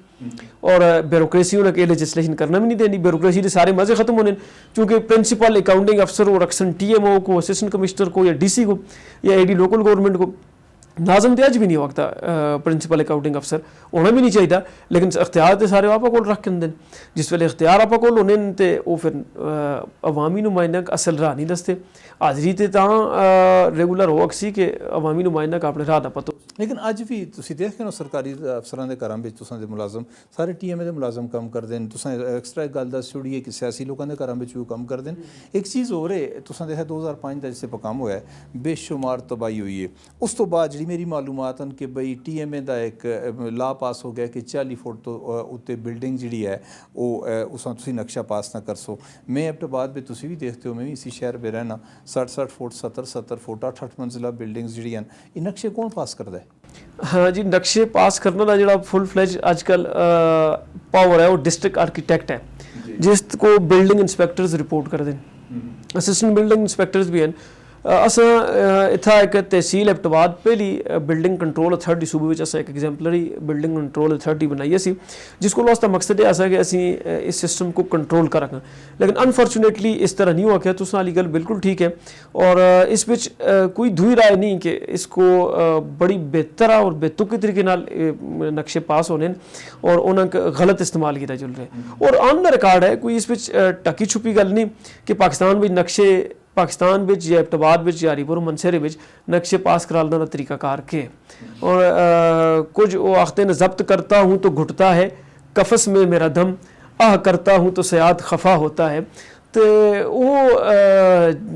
और ब्यूरोक्रेसी उन्हें के लेजिस्लेशन करना भी नहीं देनी। ब्यूरोक्रेसी के सारे मज़े ख़त्म होने क्योंकि प्रिंसिपल अकाउंटिंग अफसर और अक्सर TMO को, असिस्टेंट कमिश्नर को या DC को या AD लोकल गवर्नमेंट को नाजम तो अज भी नहीं होता प्रिंसिपल अकाउंटिंग अफसर होना भी नहीं चाहिए। लेकिन अख्तियार तो सारे आप लख के होंगे। जिस वे अख्तियार आप होने तो वह फिर अवामी नुमाइंदा असल राह नहीं दसते। हाज़री तो रेगूलर हो सी कि अवामी नुमाइंदा का अपने राह का पता। लेकिन अज भी तुम देखते हो सरकारी अफसरान के घर में तुसां दे मुलाजम सारे TMA के मुलाजम काम करते हैं। तुसां एक्सट्रा एक गल दस छोड़िए कि सियासी लोगों के घर में भी काम करते हैं। एक चीज़ हो रही तुसां देखा 2005 का जिससे काम होया बेशुमार तबाही हुई है। उस तो बाद जी मेरी मालूमात हैं कि बई TMA का एक ला पास हो गया कि 40 फुट तो उत्ते बिल्डिंग जी है वो उस नक्शा पास ना कर सो। मैं एबटाबाद में तुम भी देखते हो, मैं भी इसी शहर में रहना 60-60 फुट 70-70 फुट 8-8 मंजिला बिल्डिंग्स जी हैं। ये नक्शे कौन पास करता है? हाँ जी, नक्शे पास करने का जो फुल फ्लैज आजकल पावर है वो डिस्ट्रिक्ट आर्कीटेक्ट है जिसको बिल्डिंग इंस्पैक्टर्स रिपोर्ट कर दें। असिस्टेंट बिल्डिंग इंस्पैक्टर्स भी हैं। असां इत्थै एक तहसील एबटाबाद पहली बिल्डिंग कंट्रोल अथॉरिटी सूबे में असां एक एग्जैम्पलरी बिल्डिंग कंट्रोल अथॉरिटी बनाई सी जिसको उसका मकसद है ऐसा कि असी इस सिस्टम को कंट्रोल कर रखें। लेकिन अनफॉर्चुनेटली इस तरह नहीं हुआ कि तुसां वाली गल बिल्कुल ठीक है और इस विच कोई दुई राय नहीं कि इसको बड़ी बेहतर और बेतुके तरीके नाल नक्शे पास होने और उन्हें गलत इस्तेमाल किया चल रहा है। और ऑन द रिकॉर्ड है कोई इस विच टकी छुपी गल नहीं कि पाकिस्तान में नक्शे पाकिस्तान विच या एबटाबाद विच या हरीपुर मनसरे विच नक्शे पास कराने का तरीकाकार के और कुछ वो आखते हैं जब्त करता हूँ तो घुटता है कफस में मेरा दम आह करता हूँ तो सयाद खफा होता है। तो वो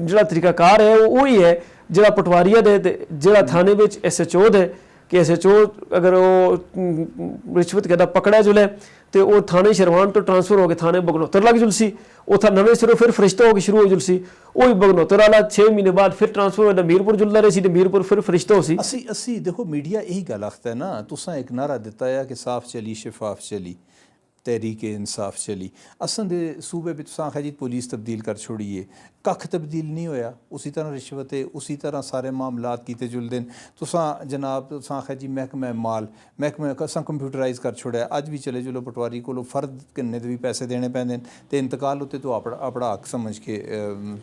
जिहड़ा तरीकाकार है वो ही है जिहड़ा पटवारिया दे जिहड़ा थाने विच SHO दे कि SHO अगर वो रिश्वत कहता पकड़ा जुले तो वो थाने शरवान तो ट्रांसफर हो गए थाने बगनौतर लग जुलसी वो था नवे सिरों फिर फरिश्ता हो के शुरू हो जुलसी वही बगनौतर वाला 6 महीने बाद फिर ट्रांसफर हो मीरपुर जुलदा रही सी मीरपुर फिर फरिश्ता हो सी। असी देखो मीडिया यही गल आखता है ना, तुसा एक नारा दिता है कि साफ चली शफाफ चली तहरीक इंसाफ चली। असन दे सूबे में तुसा आखा जी पुलिस तब्दील कर छोड़िए, कख तब्दील नहीं होया, उसी तरह रिश्वत है, उसी तरह सारे मामलात कीते जुलदे। तुसा जनाब तुसा आखा जी महकमा माल महकमा असा कंप्यूटराइज कर छोड़ा, अज भी चले जुलो पटवारी को फर्द किन्ने भी पैसे देने पैंदे तो इंतकाल उत्ते तो अपना हक समझ के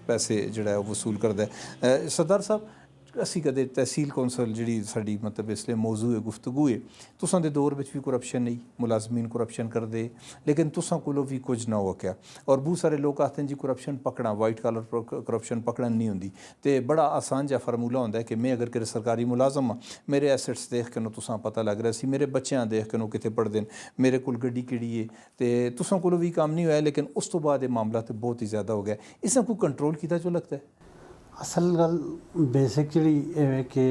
पैसे जोड़ा वसूल करता है। सरदार साहब असी कदे तहसील कौंसल जी साड़ी मतलब इसलिए मौजू है गुफ्तगू है, तुसां दे दौर में भी करप्शन नहीं, मुलाजमीन करप्शन कर दे, लेकिन तुसां कोलों भी कुछ ना हो क्या। और बहुत सारे लोग आते हैं जी करप्शन पकड़ा, वाइट कॉलर करप्शन पकड़न नहीं होंदी, तो बड़ा आसान जहा फार्मूला होंदा है कि मैं अगर किसी सरकारी मुलाजम हाँ, मेरे एसेट्स देख के तुसां पता लग रहा सी, मेरे बच्चों देख के कितने पढ़ते हैं, मेरे कोल गड्डी किहड़ी है, तो तुसां कोलों भी काम नहीं होया, लेकिन उस तो बाद ये मामला तो बहुत ही ज़्यादा हो गया। इसने कोई कंट्रोल किया जो लगता है? असल गल बेसिकली है कि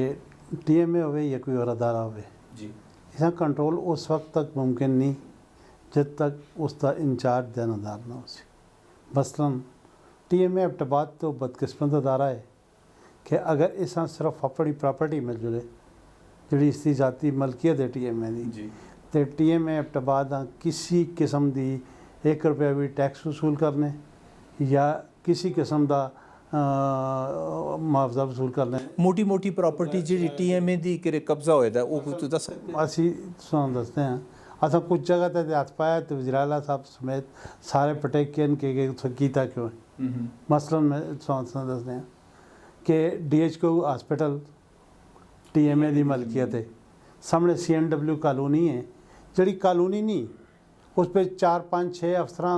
TMA होवे या कोई और अदारा होवे जी, इसका कंट्रोल उस वक्त तक मुमकिन नहीं जब तक उसका इंचार्ज देनदार ना हो सी। मसलन TMA एबटाबाद तो बदकिस्मत अदारा है कि अगर इसा सिर्फ अपनी प्रॉपर्टी मिल जुले जी इसकी जाती मलकियत है TMA की, तो TMA एबटाबाद किसी किस्म की ₹1 भी टैक्स वसूल करने या किसी किस्म का मुआवजा वसूल करने मोटी मोटी प्रॉपर्टी जी TMA दी कि कब्जा होया वो कुछ दस असी दसते हैं। असा कुछ जगह तो हथ पाया तो वज़ीर-ए-आला साहब समेत सारे पटेकियन के कीता क्यों है। मसलन में दसते हैं कि DHQ हॉस्पिटल TMA की मलकियत है, सामने CNW कॉलोनी है जी कॉलोनी नहीं उस पर 4-5-6 अफसरां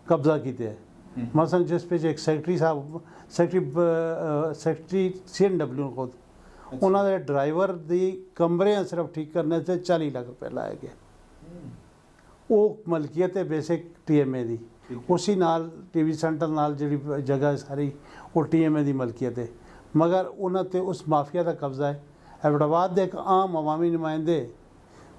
कब्जा किए है। मसलन जिस पे एक सैकटरी साहब सैकटरी CNW खुद उन्होंने ड्राइवर की कमरे सिर्फ ठीक करने से 40 लाख रुपये लाया गया। वो मलकियत है बेसिक TMA की, उसी नाल TV सेंटर नाल जी जगह सारी वो TMA की मलकियत है, मगर उन्होंने उस माफिया का कब्जा है। एबटाबाद एक आम अवामी नुमाइंदे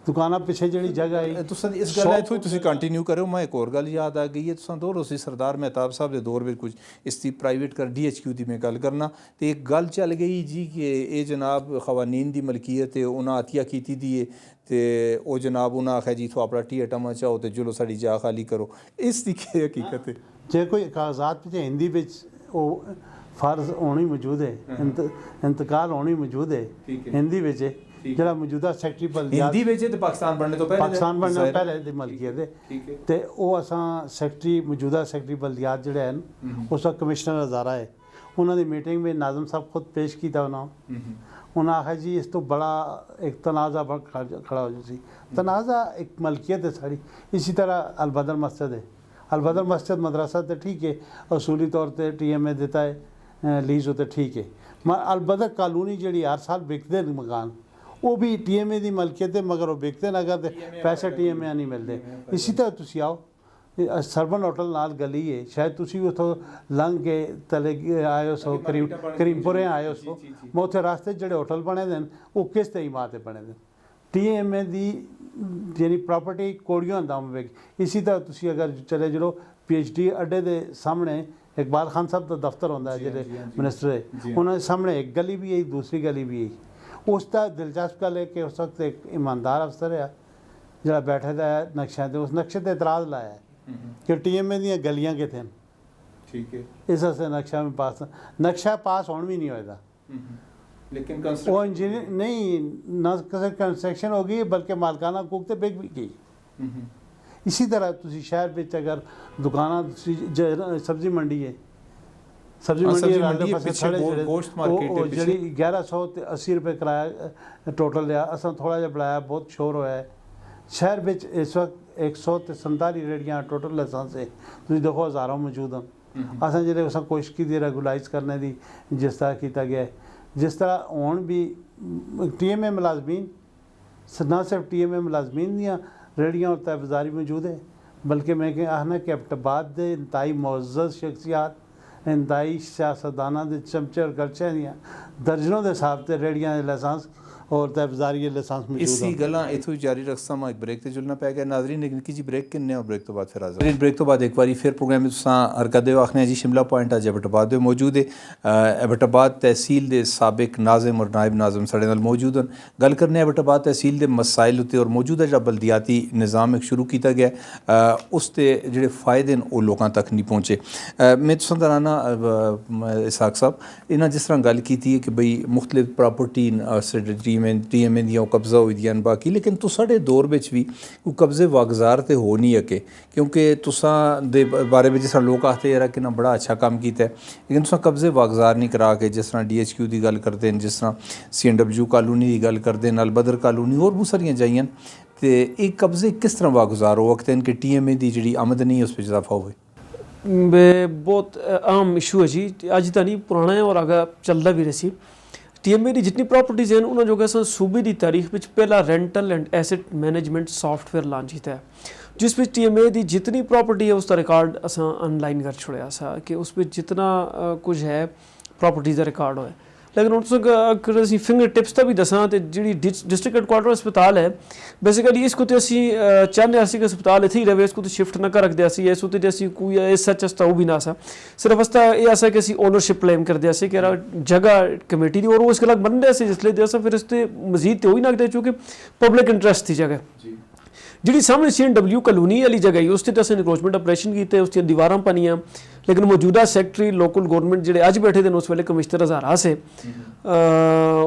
दुकाना पिछे जी जगह है तुसां इस गल इत्थों तुसीं कंटिन्यू करो। मैं एक और गल याद आ गई है, तुसां दौर उसी सरदार मेहताब साहब के दौर में कुछ इसकी प्राइवेट कर DHQ की मैं गल करना तो एक गल चल गई जी कि ये जनाब खवानीन की मलकीयत है, उन्हें अतिया की दी है तो वो जनाब उन्हें आखिया जी इथों अपना टी अटमा चाहो तो चलो साड़ी जा खाली करो। इसकी क्या हकीकत है? जे कोई कागजात पिछे हिंदी में वो फर्ज होनी मौजूद है, इंतकाल होनी मौजूद है हिंदी में जरा मौजूदा सैकटरी बल्दियात हिंदी बेचे तो पाकिस्तान बनने तो पहले दी मलकियत है ते वो असां सैकटरी मौजूदा सैकटरी बल्दियात जिहड़े हैं उस वक्त कमिश्नर हज़ारा है, उन्होंने मीटिंग में नाज़म साहब खुद पेश किया उन्होंने आखा जी इस तो बड़ा एक तनाज़ा खड़ा हो जाए। तनाज़ा एक मलकियत है साड़ी। इसी तरह अलबदर मस्जिद है, अलबदर मस्जिद मदरसा तो ठीक है असूली तौर पर TMA देता है लीज होते ठीक है, मगर अलबदर कॉलोनी जी हर साल बिकते मकान वो भी TMA की मलकियत है, मगर वो बिकते ना करते पैसे TMA नहीं मिलते। इसी तरह तुसी आओ सरबन होटल नाल गली है, शायद तुसी उतो लंघ के तले आयो सो करीमपुरे आयो सो, मैं उत्थे रास्ते जेडे होटल बने दे वो किस तरीके से बने दे TMA की जी प्रॉपर्टी कोड़ियों दाम वेग। इसी तरह तुसी अगर चले जरो PhD अड्डे के सामने इकबाल खान साहब का दफ्तर होंदा है जेडे मिनिस्टर है, उन्होंने सामने एक गली भी है दूसरी गली भी है। उसका दिलचस्प गल है कि उस वक्त एक ईमानदार अफसर है जो बैठे दा है नक्शे ते उस नक्शे ते एतराज़ लाया है कि TMA दी गलियां कितने हैं, ठीक है इस वास्ते नक्शा पास होने भी नहीं होएगा, लेकिन वो इंजीनियर नहीं न कंस्ट्रक्शन हो गई बल्कि मालकाना हकूक ते बिक भी गई। इसी तरह तुसी शहर में अगर दुकाना सब्जी मंडी है, सब्जी मंडी जी 1180 रुपये किराया टोटल लिया, असा थोड़ा जहा बढ़ाया बहुत शोर होया है। शहर में इस वक्त 147 रेहड़ियाँ टोटल लाइसेंस है, तुम देखो हज़ारों मौजूद हैं असां जेह्ड़े उस कोशिश कीती रेगुलाइज करने दी जिस तरह कीता गया है, जिस तरह हुण भी TMA मुलाजमीन ना सिर्फ TMA मुलाजमीन दियां रेहड़ियां और तहफजारी मौजूद है, बल्कि मैं आखना कि एबटाबाद दे इंतहाई मुअज़्ज़ज़ शख्सियात, इंतहाई सियासतदाना दे चमचे और गलचे दियां दर्जनों के हिसाब से रेहड़ियां दे लाइसेंस और तहफजारी लाइसेंस मौजूद इसी गल्लां इत्थों ही जारी रख समा एक ब्रेक ते जुलना पै गया नाज़रीन एक निक्की जी ब्रेक किन्ने और ब्रेक तो बाद फिर हाज़र ब्रेक तो बाद एक बारी फिर प्रोग्राम में तुसां हरकत दे आखने जी शिमला पॉइंट अज एबटाबाद दे मौजूद है एबटाबाद तहसील दे साबिक नाज़िम और नायब नाज़िम साढ़े नाल मौजूद हैं गल करने एबटाबाद तहसील दे मसाइल उत्ते और मौजूदा जो बल्दियाती निज़ाम एक शुरू किया गया उस ते जेह्ड़े फ़ायदे न वो लोकां तक नहीं पहुँचे मैं तुसां दराना इसहाक साहब इन्हां जिस तरह गल की है कि भाई मुख्तलिफ प्रॉपर्टी TMA दियां कब्जा होई दियां बाकी लेकिन तुसाडे दौर विच भी कोई कब्जे वागजार तो हो नहीं अके क्योंकि तुसां दे बारे में जिस तरह लोग आखते यार कि ना बड़ा अच्छा काम किया है लेकिन तुसां कब्जे वागजार नहीं करा के जिस तरह DHQ की गल करते हैं जिस तरह CNW कॉलोनी की गल करते हैं अलबदर कॉलोनी और बहुत सारियां जाइयां तो एक कब्जे किस तरह वागजार हो वक्त कि TMA की जी आमदनी उस पर इजाफा हो बहुत आम इशू है जी अज तो नहीं पुराना है और आगे चलता भी रही TMA की जितनी प्रॉपर्टीज़ हैं उन्होंने जो कि सूबे की तारीख में पहला rental and asset management software launch किया है जिस पर TMA की जितनी प्रॉपर्टी है उसका रिकॉर्ड असा ऑनलाइन कर छोड़ा सा कि उस पर जितना कुछ है प्रॉपर्टीज़ का रिकॉर्ड हो लेकिन अगर असी फिंगर टिप्स का भी दसा तो जी डिस्ट्रिक्ट हैडकुआटर अस्पताल है बेसिकली इसको तो असी चाहते हैं कि अस्पताल इत्थे ही रहे इसको तो शिफ्ट ना कर रखते असी इस उत्ते असी कोई इस सच अस्ता वो भी ना सा सिर्फ अस्ता ये ऐसा कि असी ओनरशिप क्लेम करते असी कि जगह कमेटी की और वो इस गल्ला बनते असी जिसलिए अस फिर इस मजीद तो ही ना रखते चूँकि पब्लिक इंटरस्ट थी जगह जी सामने CNW कॉलोनी वाली जगह ही उससे असें इनक्रोचमेंट ऑपरेशन किए उस दीवारां बनियां लेकिन मौजूदा सैकटरी लोकल गौरमेंट जो अज बैठे थे उस वेले कमिश्नर हज़ारा से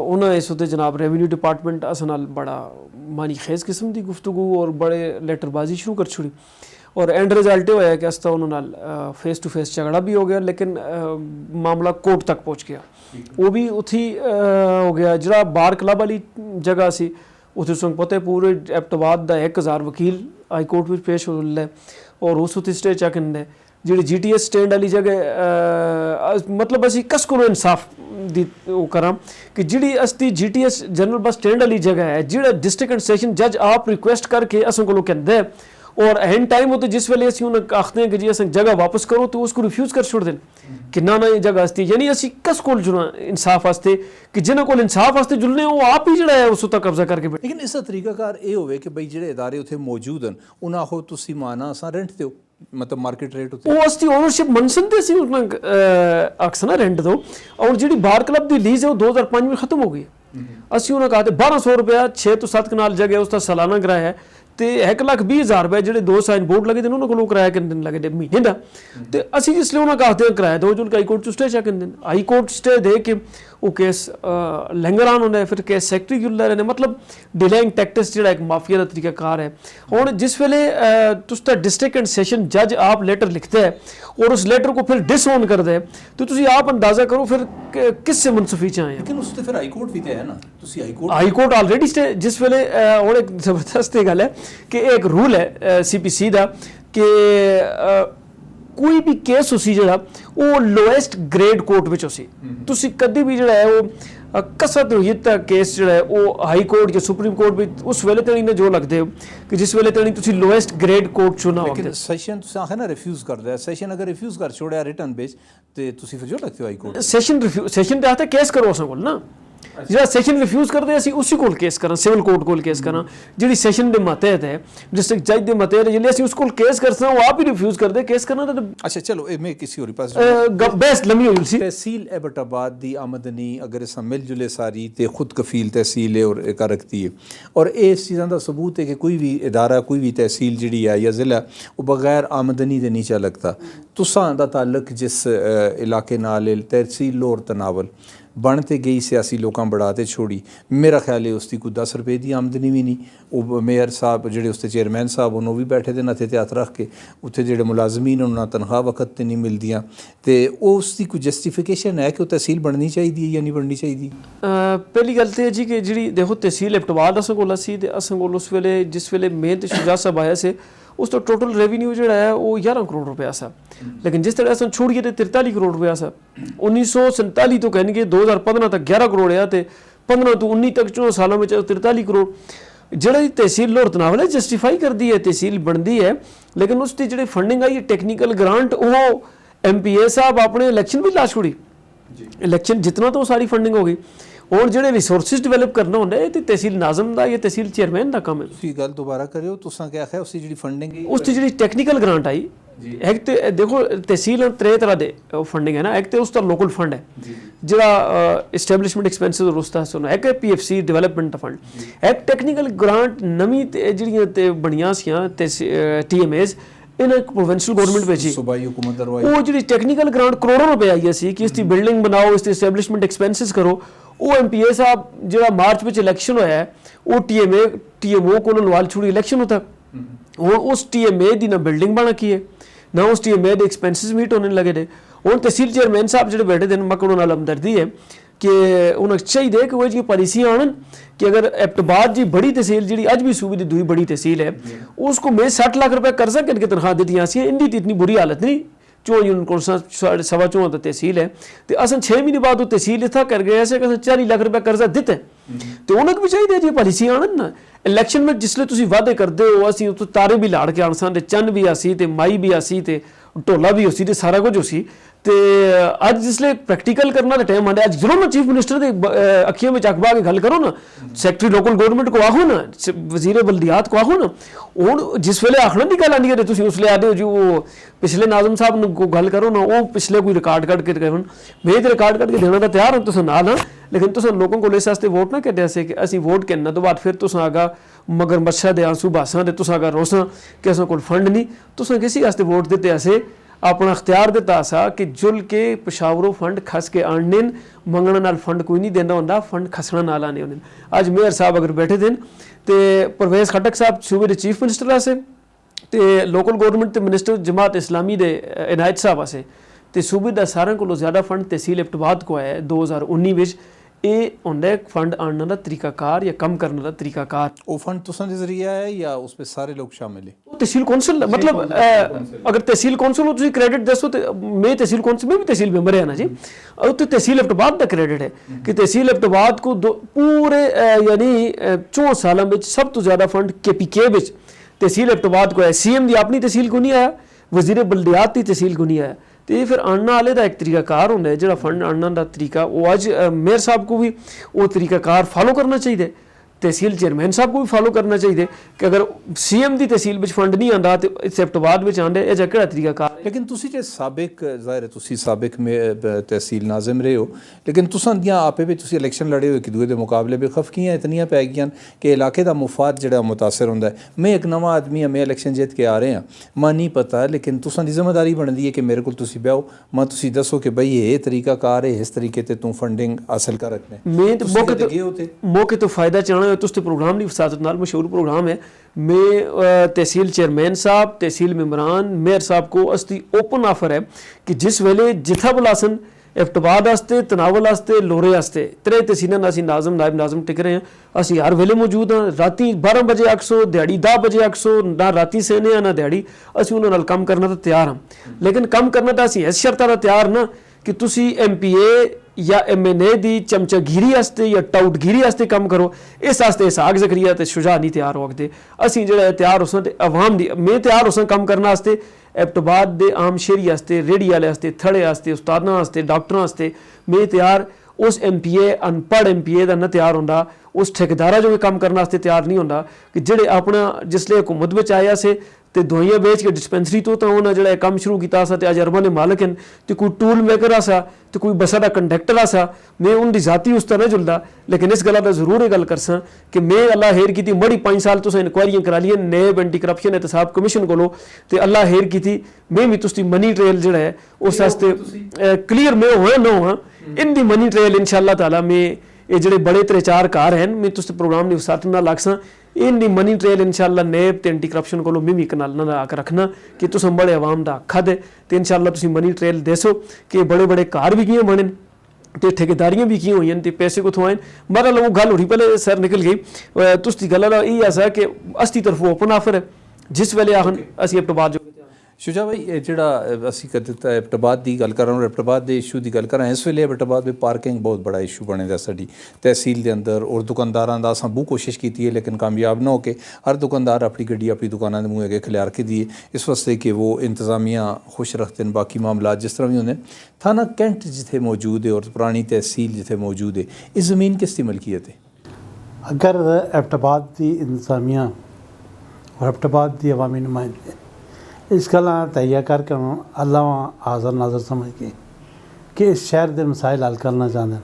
उन्हें इस उत्ते जनाब रेवन्यू डिपार्टमेंट अस नाल बड़ा मानी खेज किस्म की गुफ्तगू और बड़े लेटरबाजी शुरू कर छुड़ी और एंड रिजल्ट होया कि अस उन्होंने फेस टू फेस झगड़ा भी हो गया लेकिन मामला कोर्ट तक पहुँच गया वो भी उत्थे हो गया जो बार क्लब वाली जगह से उत्थे तुसें पता है पूरे एबटाबाद का 1000 वकील हाई कोर्ट में पेश हो है और उस उत्थे स्टे चैक है जी GTS स्टैंड वाली जगह मतलब असी कस को इंसाफ दी वो करा कि जी अस्ती GTS जनरल बस स्टैंड वाली जगह है जो डिस्ट्रिक्ट एंड सेशन जज आप रिक्वेस्ट करके असों को कहते हैं और एंड टाइम होते जिस वेले असी उन्हें आखते हैं कि जी अस जगह वापस करो तो उसको रिफ्यूज़ कर छोड़ दें कि ना ये जगह आती यानी असी कस को जुड़ना इंसाफ वास्ते कि जिन्होंने को इंसाफ वास्ते जुड़ने वो आप ही जड़ा है उस उत्ता कब्जा करके बैठे लेकिन इसका तरीकाकार ये होवे कि भाई जिहड़े इदारे उत्थे मौजूद हैं उन्हें आखो तुसी माना असां रेंट दो मतलब मार्केट रेट होते वो असती ओनरशिप मनसन ते सी अक्सर ना रेंट दो और जी बार क्लब की लीज है वो 2005 में खत्म हो गई असी उन्हें कहा 1200 रुपया 6 तो 7 कनाल जगह उसका सालाना किराया है तो 1,20,000 रुपए जो 2 साइन बोर्ड लगे थे उन्होंने किराया किन दिन लगे महीने का तो असी जिसलिए उन्होंने कहा किराया दो जो हाई कोर्ट स्टे चेक दिन हाई कोर्ट स्टे दे के वो केस लंगरान होना है फिर केस सैकटरी गिरदा रहने मतलब डिलेइंग टैक्टिस जो एक माफिया का तरीकाकार है और जिस वेले तुसदा डिस्ट्रिक्ट एंड सेशन जज आप लेटर लिखते हैं और उस लेटर को फिर डिसओन कर दे तो तुसी आप अंदाजा करो फिर किस से मुनसफी च आए लेकिन उसते फिर हाई कोर्ट भी तो है ना तुसी हाई कोर्ट ऑलरेडी स्टे जिस वेले और एक जबरदस्त गल है कि एक रूल है CPC का कि कोई भी केस उसी जो वो लोएस्ट ग्रेड कोर्ट में उसी तुसी कभी भी जो है वो कसरत हुई तक केस जो है वो हाई कोर्ट या सुप्रीम कोर्ट भी उस वेले तक इन्हें जो लगते हो कि जिस वेले तक तुसी लोएस्ट ग्रेड कोर्ट चुना हो लेकिन सेशन तुसी आखे ना रिफ्यूज कर दे सेशन अगर रिफ्यूज कर छोड़या रिटर्न बेच ते तुसी फिर जो लगते हो हाई कोर्ट सेशन ते आता केस करो असां कोल ना जो सेशन रिफ्यूज करते असी उसी कोल केस करा सिविल कोर्ट कोल केस करा जी सेशन के मतहत है डिस्ट्रिक्ट जज के मतहत है जिले उस कोल केस कर वो आप ही रिफ्यूज करते केस करना तो अच्छा चलो मैं किसी और पास बहस लंबी हो सी तहसील एबटाबाद की आमदनी अगर इस मिल जुले सारी तो खुद कफील तहसील है और एक रखती है और इस चीज़ों का सबूत है कि कोई भी इदारा कोई भी तहसील जी है या ज़िला वो बगैर आमदनी के नीचा लगता तुसां दा ताल्लुक जिस इलाके नाल तहसील और तनावल बनते गई सियासी लोगों बढ़ाते छोड़ी मेरा ख्याल है उसकी कोई 10 रुपए की आमदनी भी नहीं वो मेयर साहब जो उसके चेयरमैन साहब उन्होंने भी बैठे थे नत्थे हथ रख के उत्थे जो मुलाजमीन उन्होंने तनख्वाह वक्त नहीं मिलदियाँ तो उसकी कोई जस्टिफिकेशन है कि वो तहसील बननी चाहिए या नहीं बननी चाहिए पहली गल तो है जी कि जी देखो तहसील एबटाबाद अस कोल सी अस कोल उस वेले जिस वेले मेन तो शुजा साहब आया से ਉਸ ਤੋਂ ਟੋਟਲ ਰੈਵਨਿਊ ਜਿਹੜਾ ਹੈ ਉਹ 11 ਕਰੋੜ ਰੁਪਇਆ ਸੀ। ਲੇਕਿਨ ਜਿਸ ਤਰ੍ਹਾਂ ਅਸੀਂ ਛੋੜੀਏ ਤੇ 43 ਕਰੋੜ ਰੁਪਇਆ ਸੀ। 1947 ਤੋਂ ਕਹਿਣਗੇ 2015 ਤੱਕ 11 ਕਰੋੜ ਆ ਤੇ 15 ਤੋਂ 19 ਤੱਕ 4 ਸਾਲਾਂ ਵਿੱਚ 43 ਕਰੋੜ। ਜਿਹੜੀ ਤਹਿਸੀਲ ਲਾਹੌਰ ਤਨਾਵਲ ਹੈ ਜਸਟੀਫਾਈ ਕਰਦੀ ਹੈ, ਤਹਿਸੀਲ ਬਣਦੀ ਹੈ, ਲੇਕਿਨ ਉਸ ਦੀ ਜਿਹੜੀ ਫੰਡਿੰਗ ਆਈ ਟੈਕਨੀਕਲ ਗ੍ਰਾਂਟ ਉਹ MPA ਸਾਹਿਬ ਆਪਣੇ ਇਲੈਕਸ਼ਨ ਵੀ ਲਾ ਛੋੜੀ, ਇਲੈਕਸ਼ਨ ਜਿਤਨਾ ਤਾਂ ਸਾਰੀ ਫੰਡਿੰਗ ਹੋ ਗਈ। ਹੁਣ ਜਿਹੜੇ ਰਿਸੋਰਸਿਸ ਡਿਵੈਲਪ ਕਰਨਾ ਹੁੰਦਾ ਇਹ ਤੇ ਤਹਿਸੀਲ ਨਾਜ਼ਮ ਦਾ ਜਾਂ ਤਹਿਸੀਲ ਚੇਅਰਮੈਨ ਦਾ ਕੰਮ ਹੈ। ਤੁਸੀਂ ਗੱਲ ਦੁਬਾਰਾ ਕਰਿਓ, ਤੁਸੀਂ ਕਿਹਾ ਹੈ ਉਸ ਦੀ ਜਿਹੜੀ ਫੰਡਿੰਗ ਉਸ ਦੀ ਜਿਹੜੀ ਟੈਕਨੀਕਲ ਗ੍ਰਾਂਟ ਆਈ ਇੱਕ ਤੇ ਦੇਖੋ ਤਹਿਸੀਲ ਤਰੇ ਤਰ੍ਹਾਂ ਦੇ ਫੰਡਿੰਗ ਹੈ ਨਾ, ਇੱਕ ਤੇ ਉਸ ਦਾ ਲੋਕਲ ਫੰਡ ਹੈ ਜਿਹੜਾ ਐਸਟੈਬਲਿਸ਼ਮੈਂਟ ਐਕਸਪੈਂਸਿਸ ਔਰ ਉਸ ਦਾ ਸੁਣਾ, ਇੱਕ PFC ਡਿਵੈਲਪਮੈਂਟ ਫੰਡ, ਇੱਕ ਟੈਕਨੀਕਲ ਗ੍ਰਾਂਟ ਨਵੀਂ ਜਿਹੜੀਆਂ ਤੇ ਬਣੀਆਂ ਸੀਆਂ ਤੇ TMAs ਇਹਨਾਂ ਪ੍ਰੋਵਿੰਸ਼ੀਅਲ ਗਵਰਨਮੈਂਟ ਭੇਜੀ, ਸੂਬਾਈ ਹੁਕੂਮਤ ਦਰਵਾਈ, ਉਹ ਜਿਹੜੀ ਟੈਕਨੀਕਲ ਗ੍ਰਾਂਟ ਕਰੋੜਾਂ ਰੁਪਏ ਆਈ ਸੀ ਕਿ ਇਸ ਦੀ ਬਿਲਡਿੰਗ ਬਣਾਓ, ਇਸ ਦੀ ਐਸਟੈਬਲਿਸ਼ਮੈਂਟ ਐਕਸਪੈਂਸਿਸ ਕਰੋ। ਉਹ MPA ਸਾਹਿਬ ਜਿਹੜਾ ਮਾਰਚ ਵਿੱਚ ਇਲੈਕਸ਼ਨ ਹੋਇਆ ਹੈ ਉਹ TMO ਕੋਲੋਂ ਲਵਾਲ ਛੁੜੀ ਇਲੈਕਸ਼ਨ ਤੱਕ। ਹੁਣ ਉਸ TMA ਦੀ ਨਾ ਬਿਲਡਿੰਗ ਬਣਾ ਕੀ ਹੈ ਨਾ ਉਸ TMA ਦੇ ਐਕਸਪੈਂਸਿਸ ਮੀਟ ਹੋਣੇ ਲੱਗੇ ਨੇ। ਹੁਣ ਤਹਿਸੀਲ ਚੇਅਰਮੈਨ ਸਾਹਿਬ ਜਿਹੜੇ ਬੈਠੇ ਨੇ ਮੱਕੜੋਂ ਨਾਲ ਹਮਦਰਦੀ ਹੈ ਕਿ ਉਹਨਾਂ ਚਾਹੀਦਾ ਕਿ ਉਹ ਜੀ ਪਾਲਿਸੀਆਂ ਆਉਣ कि अगर एबटाबाद जी बड़ी तहसील जी अज भी सूबे की दूई बड़ी तहसील है उसको मैं 60 लाख रुपए कर्जा करके तनख्वाह दी सी, इंदी तो इतनी बुरी हालत नहीं, 4 यूनिट को 4.25 तहसील है तो असन 6 महीने बाद वो तहसील इतना कर गए ऐसे 40 लाख रुपए कर्जा दिता तो उन्होंने भी चाहिए जी पॉलिसी आन ना। इलैक्शन में जिसले तुम वादे करते हो असी तारे भी लाड़ के आन सन, चंद भी आसी तो माई भी आसी तो ढोला भी उसी सारा कुछ उसी तो अज जिसले प्रैक्टिकल करना तो टाइम आया। अज जरूर ना चीफ मिनिस्टर के अखियों में चक बा के गल करो ना, सैकटरी लोकल गवर्नमेंट को आखो ना, वजीर बल्दियात को आखो ना, हूँ जिस वेले आखना नहीं गल आती है तो उसले आते हो जी वो पिछले नाजम साहब को गल करो ना, वो पिछले कोई रिकॉर्ड कट के कहन मैं तो रिकॉर्ड कट के देना तो तैयार हूँ तुम ना, लेकिन तुम लोगों को इस वास्ते वोट ना कड्या से कि असी वोट करने तो बाद फिर तुम आगा मगर मच्छा दे आंसू बासा दे तुम आगा रोसा कि असा कोल फंड नहीं, तुम किसी वास्ते वोट दिते असे अपना अख्तियार दिता सा कि जुल के पेशावरों फंड खस के आने मंगने नाल फंड कोई नहीं देना होंदा, फंड खसना नाल आने होने। अज मेयर साहब अगर बैठे थे तो परवेज़ खटक साहब सूबे के चीफ मिनिस्टर आसे तो लोकल गवर्नमेंट के मिनिस्टर जमात इस्लामी दे इनायत साहब आसे तो सूबे का सारे को ज़्यादा फंड तहसील एबटाबाद को आया 2019 ये होंदा फंड आने का तरीकाकार या कम करने का तरीकाकार। वो फंड तुसां दे जरिया है या उस पे सारे लोग शामिल है? तहसील कौंसल मतलब अगर तहसील कौंसल हो तुम क्रेडिट दसो तो मैं तहसील कौंसल में भी तहसील मेंबर है ना जी, और तो तहसील एबटाबाद का क्रेडिट है कि तहसील एबटाबाद को पूरे यानी 4 सालों में सब तो ज़्यादा फंड KPK तहसील एबटाबाद को है। CM की अपनी तहसील को नहीं आया, वजीर बल्दियात की तहसील को नहीं आया तो ये फिर आने वाले का एक तरीकाकार होंगे जो फंड आने का तरीका वो अज मेयर साहब को भी वो तरीकाकार फॉलो करना चाहिए, तहसील चेयरमैन साहब को भी फॉलो करना चाहिए कि अगर CM की तहसील में फंड नहीं आता तो एबटाबाद में आंदे यह केड़ा तरीकाकार। लेकिन तुसी जे साबिक ज़ाहिर है तुसी साबिक में तहसील नाजिम रहे हो लेकिन तुसां दियां आपे भी तुसी इलैक्शन लड़े हो एक दूए के मुकाबले भी खफकियां इतनियां पै गई कि इलाके का मुफाद जो मुतासर होंदा है। मैं एक नवा आदमी हाँ, मैं इलैक्शन जीत के आ रहे हैं, मैं नहीं पता लेकिन तुसां दी जिम्मेदारी बनती है कि मेरे को तुसी बहो मैं तुसी दसो कि बई ये तरीकाकार है, इस तरीके से तू फंडिंग हासिल कर रखने मैं मौके तो फायदा चाहना तुस प्रोग्राम नहीं वसादत नाल मशहूर प्रोग्राम है। मैं तहसील चेयरमैन साहब तहसील मेम्बरान मेयर साहब को अस्ती ओपन ऑफर है कि जिस वेले जिथा बुलासन एबटाबाद वास्ते तनावल वास्ते लोरे वास्ते 3 तहसीलों असीं नाजम नायब नाजम टिक रहे हैं, असीं हर वेले मौजूद हाँ। राती 12 बजे आखसो दिहाड़ी 10 बजे आखसो ना राती सेने ना दिहाड़ी असीं उन्हां नाल काम करना तो तैयार हाँ, लेकिन काम करना तो असीं इस शर्तां दा तैयार ना कि तुसी MPA या MNA दी चमचागिरी वास्ते या टाउटगिरी वास्ते काम करो, इस वास्ते इसहाक ज़करिया ते शुजा नहीं तैयार हो सकते। असीं जेह्ड़ा तैयार होसां ते अवाम दी मैं तैयार होसां काम करने वास्ते एबटाबाद दे आम शहरी वास्ते रेहड़ी आह्ले वास्ते थड़े वास्ते उस्तादां वास्ते डॉक्टरां वास्ते मैं तैयार उस MPA अनपढ़ MPA दा ना तैयार होंदा, उस ठेकेदारा जो काम करने वास्ते तैयार नहीं होंदा कि जेह्ड़े अपना जिसले हुकूमत विच आया से तो दवाइयां बेच के डिस्पेंसरी तो उन्हें जो काम शुरू किया सा अज अरबां दे मालक हैं तो कोई टूल मेकर आसा तो कोई बसा का कंडक्टर आसा। मैं उनकी जाती उस तरह जुलदा लेकिन इस गल का जरूर गल करसा कि मैं अल्लाह हेर की मड़ी 5 साल तुसें इंक्वायरियां करा लियां नैब एंटी करप्शन एहतसाब कमीशन को तो अल्लाह हेर की मैं भी तुसदी मनी ट्रेल जो है उस वास्ते क्लीयर मैं होआ ना होआ इनकी मनी ट्रेल इंशाअल्लाह ताला मैं ये जो बड़े 3-4 कार हैं मैं तुस प्रोग्राम की वसात ना लागसा इनकी मनी ट्रेल इंशाअल्लाह नैब ते एंटी करप्शन को मैं भी कनाल ना आकर रखना कि तुस बड़े आवाम का हक है तो इंशाअल्लाह तुसी मनी ट्रेल दसो कि बड़े बड़े कार भी किए बने तो ठेकेदारियां भी की हुई तो पैसे कुथों आए। बहरहाल वो गल हो रही पहले सर निकल गई तुसदी गल यही ऐसा कि अस्ती तरफों ओपन ऑफर है ਜਿਸ ਵੇਲੇ ਆਹਨ ਅਸੀਂ ਐਬਟਬਾਦ ਜੋ ਸ਼ੁਜਾ ਭਾਈ ਇਹ ਜਿਹੜਾ ਅਸੀਂ ਕਰ ਦਿੱਤਾ ਐਬਟਬਾਦ ਦੀ ਗੱਲ ਕਰ ਰਹੇ ਹਾਂ ਐਬਟਬਾਦ ਦੇ ਇਸ਼ੂ ਦੀ ਗੱਲ ਕਰਾਂ ਇਸ ਵੇਲੇ ਐਬਟਬਾਦ ਵਿੱਚ ਪਾਰਕਿੰਗ ਬਹੁਤ ਬੜਾ ਇਸ਼ੂ ਬਣੇਗਾ ਸਾਡੀ ਤਹਿਸੀਲ ਦੇ ਅੰਦਰ ਔਰ ਦੁਕਾਨਦਾਰਾਂ ਦਾ ਅਸਾਂ ਬਹੁਤ ਕੋਸ਼ਿਸ਼ ਕੀਤੀ ਹੈ ਲੇਕਿਨ ਕਾਮਯਾਬ ਨਾ ਹੋ ਕੇ ਹਰ ਦੁਕਾਨਦਾਰ ਆਪਣੀ ਗੱਡੀ ਆਪਣੀ ਦੁਕਾਨਾਂ ਦੇ ਮੂੰਹ ਅੱਗੇ ਖਿਲਾਰ ਕੇ ਦੀਏ ਇਸ ਵਾਸਤੇ ਕਿ ਉਹ ਇੰਤਜ਼ਾਮੀਆਂ ਖੁਸ਼ ਰੱਖते हैं बाकी मामला जिस तरह भी होंगे थाना कैंट जिथे मौजूद है और पुरानी तहसील जिथे मौजूद है इस ज़मीन किसकी मलकियत है अगर एबटाबाद की इंतजामिया और एबटाबाद की अवामी नुमाइंदगी इस गल तहिया करके अल्लाह हाज़र नाज़र समझ के कि इस शहर के मसाइल हल करना चाहते हैं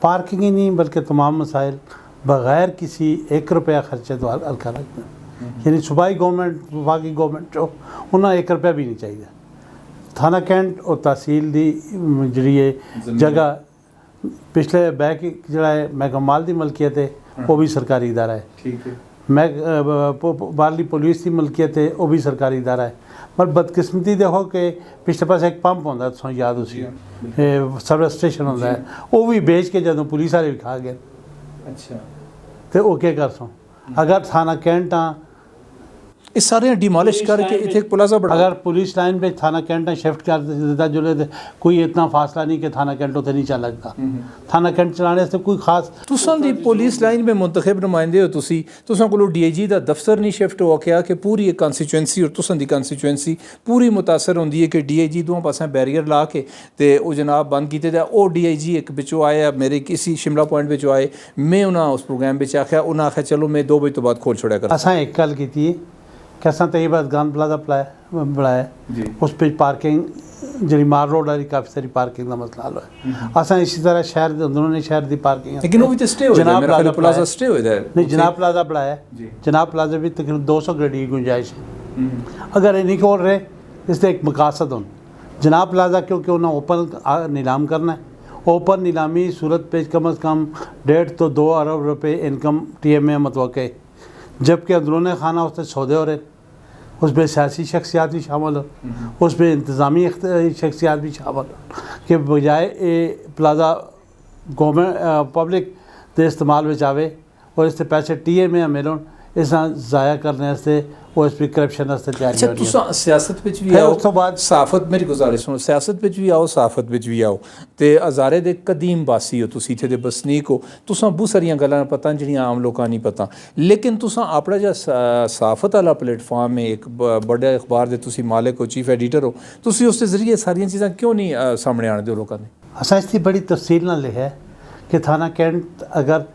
पार्किंग ही नहीं बल्कि तमाम मसाइल बग़ैर किसी 1 रुपया खर्चे तो हल कर रखते हैं यानी सूबाई गवर्नमेंट वफाकी गवर्नमेंट जो उन्हें 1 रुपया भी नहीं चाहिए थाना कैंट और तहसील की जी जगह पिछले बैक जोड़ा है महकमा माल की मलकियत है वो भी सरकारी इदारा है ठीक है बारली पुलिस की मलकियत है वो भी सरकारी इदारा है पर बदकिस्मती देखो कि पिछले पास एक पंप होता तुम याद उसी सर्विस स्टेशन होता है वो भी बेच के जो पुलिस वाले भी खा गए अच्छा तो वो क्या कर सो अगर थाना कैंट इस सारे डिमोलिश करके इथे एक प्लाजा बड़ा अगर पुलिस लाइन पे थाना कैंट शिफ्ट कर देता जो कोई इतना फासला नहीं कि थाना कैंट उसे नहीं चल लगता थाना कैंट चलाने से कोई खास तुसां दी पुलिस लाइन में मुंतखब नुमाइंदे हो तुसां कोलो डीआईजी दा दफ्तर नहीं शिफ्ट हो गया कि पूरी एक कॉन्स्टिट्यूएंसी और तुसां दी कॉन्स्टिट्यूएंसी पूरी मुतासर होंदी है कि डीआईजी दों पासें बैरियर ला के ते ओ जनाब बंद कीते दा ओ डीआईजी एक बिचों आया मेरे किसी शिमला पॉइंट बिचों आए मैं उन्हां उस प्रोग्राम बिच आख्या उन्हां आख्या चलो मैं 2 बजे तो बाद खोल छोड़िया कर असां एक गल कीती है कि असां तो ये बात गान प्लाजा बनाया उस पर पार्किंग जी मार रोड वाली काफ़ी सारी पार्किंग का मसला हल है असां इसी तरह शहर के अंदरूनी शहर की पार्किंग लेकिन वो भी तो स्टे हो जनाब मेरा ख्याल प्लाजा स्टे हो जाए नहीं जनाब प्लाजा बनाया जनाब प्लाजा भी तकरीबन 200 गड्डी की गुंजाइश है अगर ये नहीं खोल रहे इससे एक मकासद हो जनाब प्लाजा क्योंकि उन्हें ओपन नीलाम करना है ओपन नीलामी सूरत पे कम अज़ कम 1.5 तो 2 अरब रुपये इनकम TMA मतवक़ है जबकि अंदरूनी खाना उससे सौदे हो रहे उसमें सियासी शख्सियात भी शामिल हो उसमें इंतज़ामी शख्सियात भी शामिल हो कि बजाय ये प्लाजा गवर्नमेंट पब्लिक के इस्तेमाल में आवे और इससे पैसे TMA मिलन इस ज़ाया करने से वो इस पर करप्शन वास्ते तैयारी अच्छा हो रही तुसां सियासत विच भी फिर आओ उस तो बाद साफत मेरी गुजारिश सुनो सियासत विच भी आओ साफत विच भी आओ ते हज़ारे दे कदीम बासी हो तुसीं इत्थे दे बसनीक हो तुसां बहुत सारियां गल्लां पता जेह्ड़ियां आम लोकां नहीं पता लेकिन तुसां अपना जेह्ड़ा साफत आह्ला प्लेटफार्म है एक बड़े अखबार दे तुसीं मालिक हो चीफ एडिटर हो तुसीं उसदे जरिए सारियां चीज़ां क्यों नहीं सामने आने दो लोकां दे असां इसकी बड़ी तफसील नाल लिखा है कि थाना कैंट अगर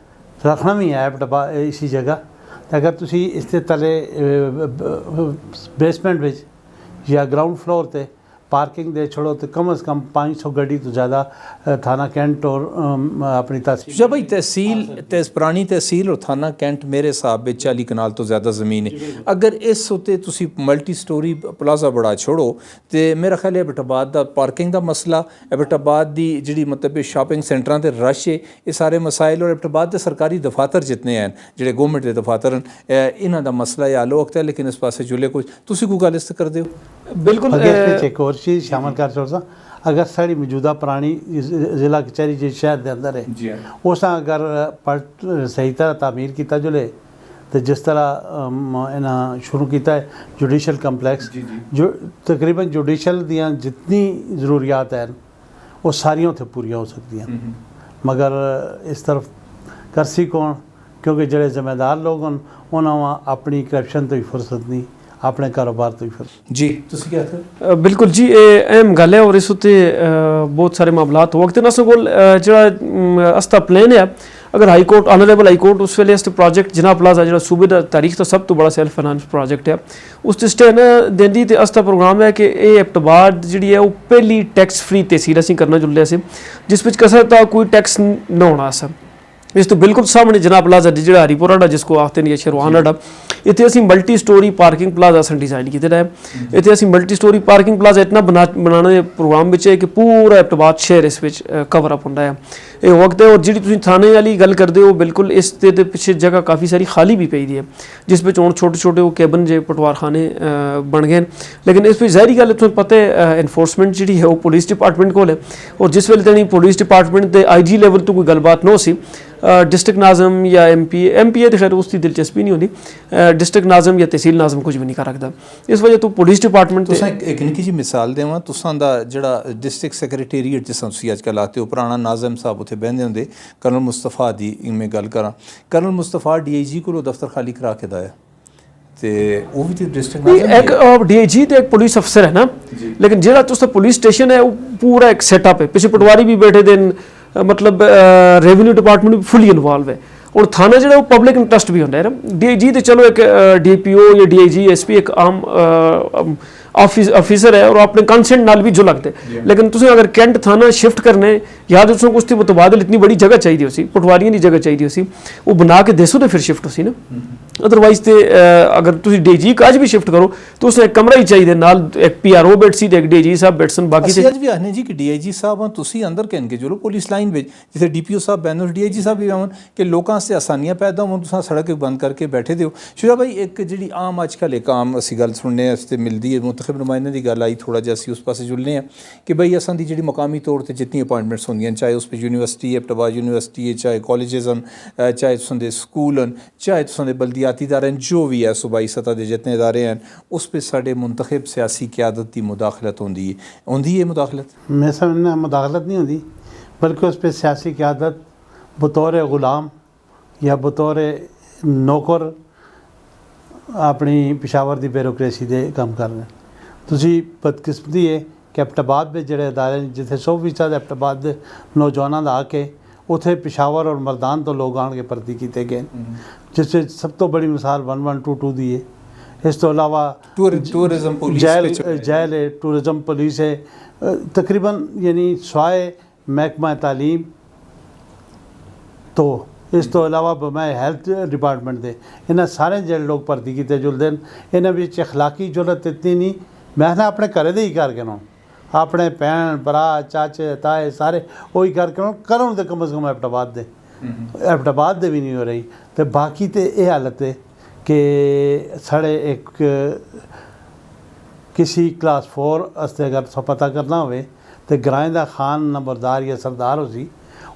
रखना भी है एबटाबाद इसी जगह तो अगर तुसी इसके तले बेसमेंट में या ग्राउंड फ्लोर ते पार्किंग दे छोड़ो तो कम से कम 500 गड्डी तो ज़्यादा थाना कैंट और अपनी तहसील जब भाई तहसील पुरानी तहसील और थाना कैंट मेरे हिसाब में 40 कनाल तो ज़्यादा ज़मीन है अगर इस उत्ते तुसी मल्टी स्टोरी प्लाजा बड़ा छोड़ो तो मेरा ख्याल है एबटाबाद दा पार्किंग दा मसला एबटाबाद दी जिहड़ी मतलब शॉपिंग सेंटरां ते रश है ये सारे मसाइल और एबटाबाद दे सरकारी दफातर जितने हैं जेह्ड़े गौरमेंट दे दफातर न इन्हां दा मसला या हल वक्त है लेकिन इस पासे जुले कुछ तुसी कोई गल इस कर दे बिल्कुल एक और चीज़ शामिल कर छोड़ता अगर साड़ी मौजूदा पुरानी ज़िला कचहरी जिस शहर के अंदर है उस अगर सही तरह तामीर किया जुले तो जिस तरह इन्हें शुरू किया है जुडिशल कंपलैक्स जो तकरीबन जुडिशल दियां जितनी ज़रूरियात हैं वो सारियां उत्थे पूरियां हो सकती हैं मगर इस तरफ करसी कौन क्योंकि ਜਿਹੜੇ ਜ਼ਿੰਮੇਦਾਰ ਲੋਕ ਹਨ ਉਹਨਾਂ ਨੂੰ ਆਪਣੀ ਕਰਪਸ਼ਨ ਤੋਂ ਹੀ ਫੁਰਸਤ ਨਹੀਂ ਆਪਣੇ ਕਾਰੋਬਾਰ ਤੋਂ ਹੀ ਫੁਰਸਤ जी तुसी क्या आखदे बिल्कुल जी ਇਹ ਅਹਿਮ ਗੱਲ ਹੈ ਔਰ ਇਸ ਉੱਤੇ ਬਹੁਤ ਸਾਰੇ ਮਾਮਲਾਤ ਵਕਤ ਨਾਲ ਕੋਲ ਜਿਹੜਾ ਅਸਤਾ ਪਲਾਨ ਹੈ ਅਗਰ high court honourable high court ਉਸ ਵੇਲੇ ਇਸ ਪ੍ਰੋਜੈਕਟ ਜਨਾਬ ਪਲਾਜ਼ਾ ਜਿਹੜਾ ਸੂਬੇ ਦਾ ਤਾਰੀਖ ਦਾ ਸਭ ਤੋਂ ਬੜਾ ਸੈਲਫ ਫਾਈਨਾਂਸ ਪ੍ਰੋਜੈਕਟ ਹੈ ਉਸ ਤੇ ਸਟੇ ਨਾ ਦਿੰਦੀ ਤੇ ਅਸਤਾ ਪ੍ਰੋਗਰਾਮ ਹੈ ਕਿ ਇਹ ਐਬਟਬਾਦ ਜਿਹੜੀ ਹੈ ਉਹ ਪਹਿਲੀ ਟੈਕਸ ਫ੍ਰੀ ਤਹਿਸੀਲ ਅਸੀਂ ਕਰਨਾ ਜੁਲਿਆ ਸੀ ਜਿਸ ਵਿੱਚ ਕਸਰ ਤਾਂ ਕੋਈ ਟੈਕਸ ਨਾ ਹੋਣਾ ਸੀ ਇਸ ਤੋਂ ਬਿਲਕੁਲ ਸਾਹਮਣੇ ਜਨਾਬ ਪਲਾਜ਼ਾ ਜਿਹੜਾ ਹਰੀਪੁਰਾ ਦਾ ਜਿਸ ਕੋ ਆਖਦੇ ਨੇ ਸ਼ਰਵਾਨਾ ਦਾ ਇੱਥੇ ਅਸੀਂ ਮਲਟੀ ਸਟੋਰੀ ਪਾਰਕਿੰਗ ਪਲਾਜ਼ਾ ਅਸੀਂ ਡਿਜ਼ਾਈਨ ਕੀਤਾ ਹੈ ਇੱਥੇ ਅਸੀਂ ਮਲਟੀ ਸਟੋਰੀ ਪਾਰਕਿੰਗ ਪਲਾਜ਼ਾ ਇਤਨਾ ਬਣਾਉਣ ਦੇ ਪ੍ਰੋਗਰਾਮ ਵਿੱਚ ਹੈ ਕਿ ਪੂਰਾ ਐਬਟਬਾਦ ਸ਼ਹਿਰ ਇਸ ਵਿੱਚ ਕਵਰ ਅਪ ਹੁੰਦਾ ਹੈ ਇਹ ਵਕਤ ਹੈ ਔਰ ਜਿਹੜੀ ਤੁਸੀਂ ਥਾਣੇ ਵਾਲੀ ਗੱਲ ਕਰਦੇ ਹੋ ਬਿਲਕੁਲ ਇਸ ਦੇ ਪਿੱਛੇ ਜਗ੍ਹਾ ਕਾਫੀ ਸਾਰੀ ਖਾਲੀ ਵੀ ਪਈ ਦੀ ਹੈ ਜਿਸ ਵਿੱਚ ਹੁਣ ਛੋਟੇ ਛੋਟੇ ਉਹ ਕੈਬਨ ਜੇ ਪਟਵਾਰਖਾਨੇ ਬਣ ਗਏ ਲੇਕਿਨ ਇਸ ਵਿੱਚ ਜ਼ਾਹਿਰੀ ਗੱਲ ਤੁਹਾਨੂੰ ਪਤਾ ਹੈ ਐਨਫੋਰਸਮੈਂਟ ਜਿਹੜੀ ਹੈ ਉਹ ਪੁਲਿਸ ਡਿਪਾਰਟਮੈਂਟ ਕੋਲ ਹੈ ਔਰ ਜਿਸ ਵੇਲੇ ਤੱਕ ਪੁਲਿਸ ਡਿਪਾਰਟਮੈਂਟ ਦੇ IG ਲੈਵਲ ਤੋਂ ਕੋਈ ਗੱਲਬਾਤ ਨਾ ਸੀ डिस्ट्रिक्ट नाज़म या MP तो खैर उसकी दिलचस्पी नहीं होती, डिस्ट्रिक्ट नाज़म या तहसील नाज़म कुछ भी नहीं कर रखता। इस वजह तो पुलिस डिपार्टमेंट तुसां एक निक्की जी मिसाल देवां, तुसां दा जेह्ड़ा डिस्ट्रिक्ट सैक्रेटेरिएट जिसां तुसीं अजकल आखदे हो, पुराना नाज़म साहब उत्थे बहिंदे होंदे, कर्नल मुस्तफा दी मैं गल करां, कर्नल मुस्तफा DIG कोलों दफ्तर खाली करा के दाया ते वो भी तो डिस्ट्रिक्ट एक DIG तो एक पुलिस अफसर है ना, लेकिन जेह्ड़ा तुस पुलिस स्टेशन है वो पूरा एक सेटअप है, पिछे पटवारी भी बैठे दे मतलब रेवेन्यू डिपार्टमेंट भी फुली इन्वॉल्व है, और थाना जो वो पब्लिक इंटरस्ट भी होता है ना। DIG तो चलो एक DPO या DIG SP एक आम ऑफिसर है और अपने कंसेंट नाल भी जो लगते, लेकिन तुसें अगर कैंट थाना शिफ्ट करने या तो तुसें कुछ मुतबादल इतनी बड़ी जगह चाहिए होसी, पटवारियों की जगह चाहिए होसी, वो बना के देसो तो फिर शिफ्ट होसी ना। अदरवाइज तो अगर तुम DIG काज भी शिफ्ट करो तो उसे एक कमरा ही चाहिए, नाल एक PRO बैठसी ते एक DIG साहब बैठसन, बाकी ਅਸੀਂ ਅੱਜ ਵੀ ਆਖਨੇ ਜੀ ਕਿ DIG ਸਾਹਿਬ ਹਾਂ ਤੁਸੀਂ ਅੰਦਰ ਕਹਿਣਗੇ ਚਲੋ ਪੁਲਿਸ ਲਾਈਨ ਵਿੱਚ ਜਿੱਥੇ DPO ਸਾਹਿਬ ਬੈਨੋ DIG ਸਾਹਿਬ ਵੀ ਆਉਣ ਕਿ ਲੋਕਾਂ ਵਾਸਤੇ ਆਸਾਨੀਆਂ ਪੈਦਾ ਹੋਣ, ਤੁਸੀਂ ਸੜਕ ਬੰਦ ਕਰਕੇ ਬੈਠੇ ਦਿਓ। ਸ਼ੁਜਾ ਭਾਈ ਇੱਕ ਜਿਹੜੀ ਆਮ ਅੱਜ ਕੱਲ੍ਹ ਇੱਕ ਆਮ ਅਸੀਂ ਗੱਲ ਸੁਣਨੇ ਵਾਸਤੇ ਮਿਲਦੀ ਹੈ, ਮੁੰਤਖਬ ਨੁਮਾਇੰਦਿਆਂ ਦੀ ਗੱਲ ਆਈ, ਥੋੜਾ ਜਿਹਾ ਅਸੀਂ ਉਸ ਪਾਸੇ ਜੁਲਨੇ ਆ ਕਿ ਬਈ ਅਸਾਂ ਦੀ ਜਿਹੜੀ ਮੁਕਾਮੀ ਤੌਰ ਤੇ ਜਿੰਨੀ ਅਪਾਇੰਟਮੈਂਟਸ ਹੁੰਦੀਆਂ, ਚਾਹੇ ਉਸ 'ਤੇ ਯੂਨੀਵਰਸਿਟੀ ਹੈ, ਪਟਵਾਰ ਯੂਨੀਵਰਸਿਟੀ ਹੈ, ਚਾਹੇ ਕਾਲਜਸ ਹਨ, ਚਾਹੇ ਤੁਸਾਂ ਦੇ ਸਕੂਲ ਹਨ, ਚਾਹੇ ਤੁਸਾਂ ਦੇ बल्दियाती इदारे जो भी है सूबाई सतह के जितने इदारे हैं, उस पर साढ़े मुंतखब सियासी क़यादत की मुदाखलत होंदी है मुदाखलत? मैं समझना मुदाखलत नहीं होती, बल्कि उस पर सियासी क़यादत बतौर ग़ुलाम या बतौर नौकर अपनी पिशावर की ब्यूरोक्रेसी दे काम कर रहे हैं। तुसी बदकिस्मती है कि एबटाबाद में जोड़े इदारे जिथे 100% एबटाबाद के नौजवानों का आके उत्थे पिशावर और मरदान तो लोग आन के भर्ती किए गए, जिससे सब तो बड़ी मिसाल 1122 दी है। इस तो अलावा टूरिज्म पुलिस जेल है, टूरिज्म पुलिस है, तकरीबन यानी स्वाए महकमा तालीम, तो इस तो अलावा मैं हेल्थ डिपार्टमेंट दे इन्हें सारे जेल लोग भर्ती किए जुलते हैं। इन्हें बिच अखलाकी जरूरत इतनी नहीं, मैं ना अपने घरे दे ही करके ना अपने भैन भरा चाचे ताए सारे वही करके करों तो कम से कम एबटाबाद दे भी नहीं हो रही। तो बाकी तो ये हालत है कि साढ़े एक किसी क्लास 4 वास्ते अगर पता करना हो तो ग्राएं का खान नंबरदार या सरदार हो सी,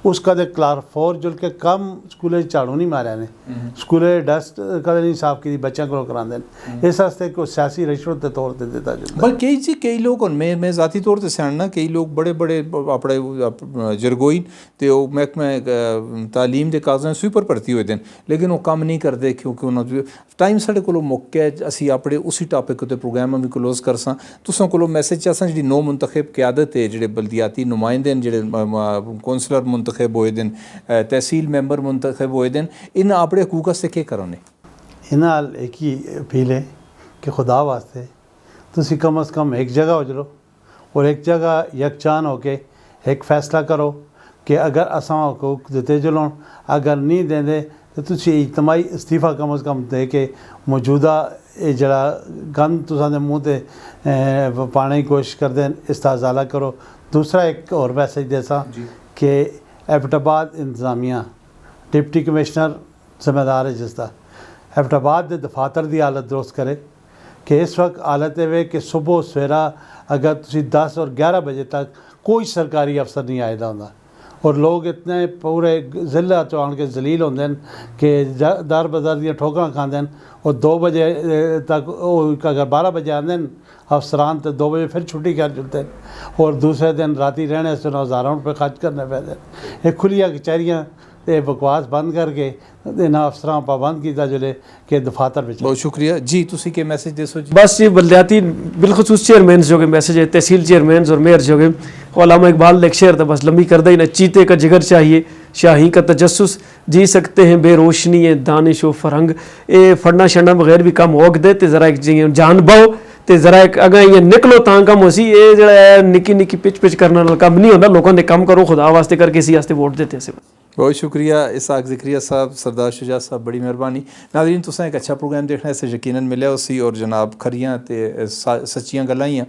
उसका तो क्लास 4 जुल के कम स्कूले झाड़ू नहीं मारिया ने, स्कूले डस्ट कदें नहीं साफ की बच्चों को कराते हैं। इस वास्ते कोई सियासी रिश्वत के तौर पर देता जाता। पर कई लोग और मैं ज़ाती तौर पर सियाणना, कई लोग बड़े अपने जरगोइन तो महकमा तालीम के कागज़ां स्वीपर भर्ती हुए हैं, लेकिन वो कम नहीं करते क्योंकि उन्होंने टाइम साढ़े को मौके असी अपने उसी टॉपिक उत्ते प्रोग्राम भी क्लोज कर सां। तुसां को मैसेज असां जी नौ मुंतखब क़यादत है, जो बल्दियाती नुमाइंदे जो कौंसलर मुंतखब होए दिन, तहसील मैंबर मुंतखब होए दिन, इन अपने हकूक वास्ते क्या करो ने? इन्हां एक ही अपील है कि खुदा वास्ते तुसी कम अज़ कम एक जगह हो जाओ और एक जगह यकजान होके एक फैसला करो कि अगर असां हकूक देते चलो, अगर नहीं देंदे तो तुसी इज्तमाही इस्तीफ़ा कम अज़ कम दे के मौजूदा ये जड़ा गंद तुसां दे मूँह ते पाने की कोशिश करते हैं, इसका इजाला करो। दूसरा एक और मैसेज देसा कि एबटाबाद इंतज़ामिया डिप्टी कमिश्नर जिम्मेदार है जिसका एबटाबाद के दफातर की हालत दुरुस्त करे कि इस वक्त हालत है कि सुबह सवेरा अगर तुसी 10 और 11 बजे तक कोई सरकारी अफसर नहीं आए होंदा और लोग इतने पूरे जिला चो आन के जलील होंदे हैं कि दर बदर दियां ठोकरां खांदे हैं और 2 बजे तक अगर 12 बजे आते हैं अफसरान तो 2 बजे फिर छुट्टी कर चलते हैं और दूसरे दिन राती रहने से हज़ारों रुपये खर्च करने पैदे हैं। ये खुलिया कचहरियाँ ये बकवास बंद करके इन्होंने अफसरां पाबंद किया जुले कि दफातर में। बहुत शुक्रिया जी, तुसी के मैसेज देसो जी? बस ये बल्दियाती बिलखसूस चेयरमैन जो के मैसेज है, तहसील चेयरमैन और मेयर जो के अल्लामा इकबाल एक शेर था बस लंबी कर दे ना, चीते का जिगर चाहिए शाही का तजस्सुस, जी सकते हैं बेरोशनी है दानिश व फरंग। ये फड़ना शड़ना बगैर भी कम होग दे तो जरा एक जान बहो तो जरा एक अगर ये निकलो तां कम हो सी, ये जरा निक्की निक्की पिच करना कम नहीं होता, लोगों ने कम करो खुदा वास्ते करके इसी वास्ते वोट देते हैं। बहुत शुक्रिया इसहाक ज़िक्रिया साहब, सरदार शुजा साहब, बड़ी मेहरबानी। नाज़रीन तुसें एक अच्छा प्रोग्राम देखना इसे यकीनन मिले उसी और जनाब खरियां ते सच्चियां गल्लां ही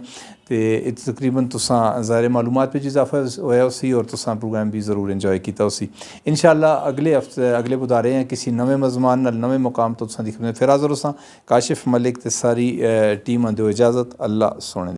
तो तकरीबन तुसां ज़ाहिर मालूमात पे इजाफा होया उसी और तुसां प्रोग्राम भी ज़रूर इंजॉय किया उसी। इंशाअल्लाह अगले हफ्ते अगले बुधारे हैं किसी नवे मज़मान नाल नवे मुकाम तो तुसां दी खिदमत फिर हाज़र होसां। काशिफ मलिक ते सारी टीम दिओ इजाज़त, अल्लाह सोने।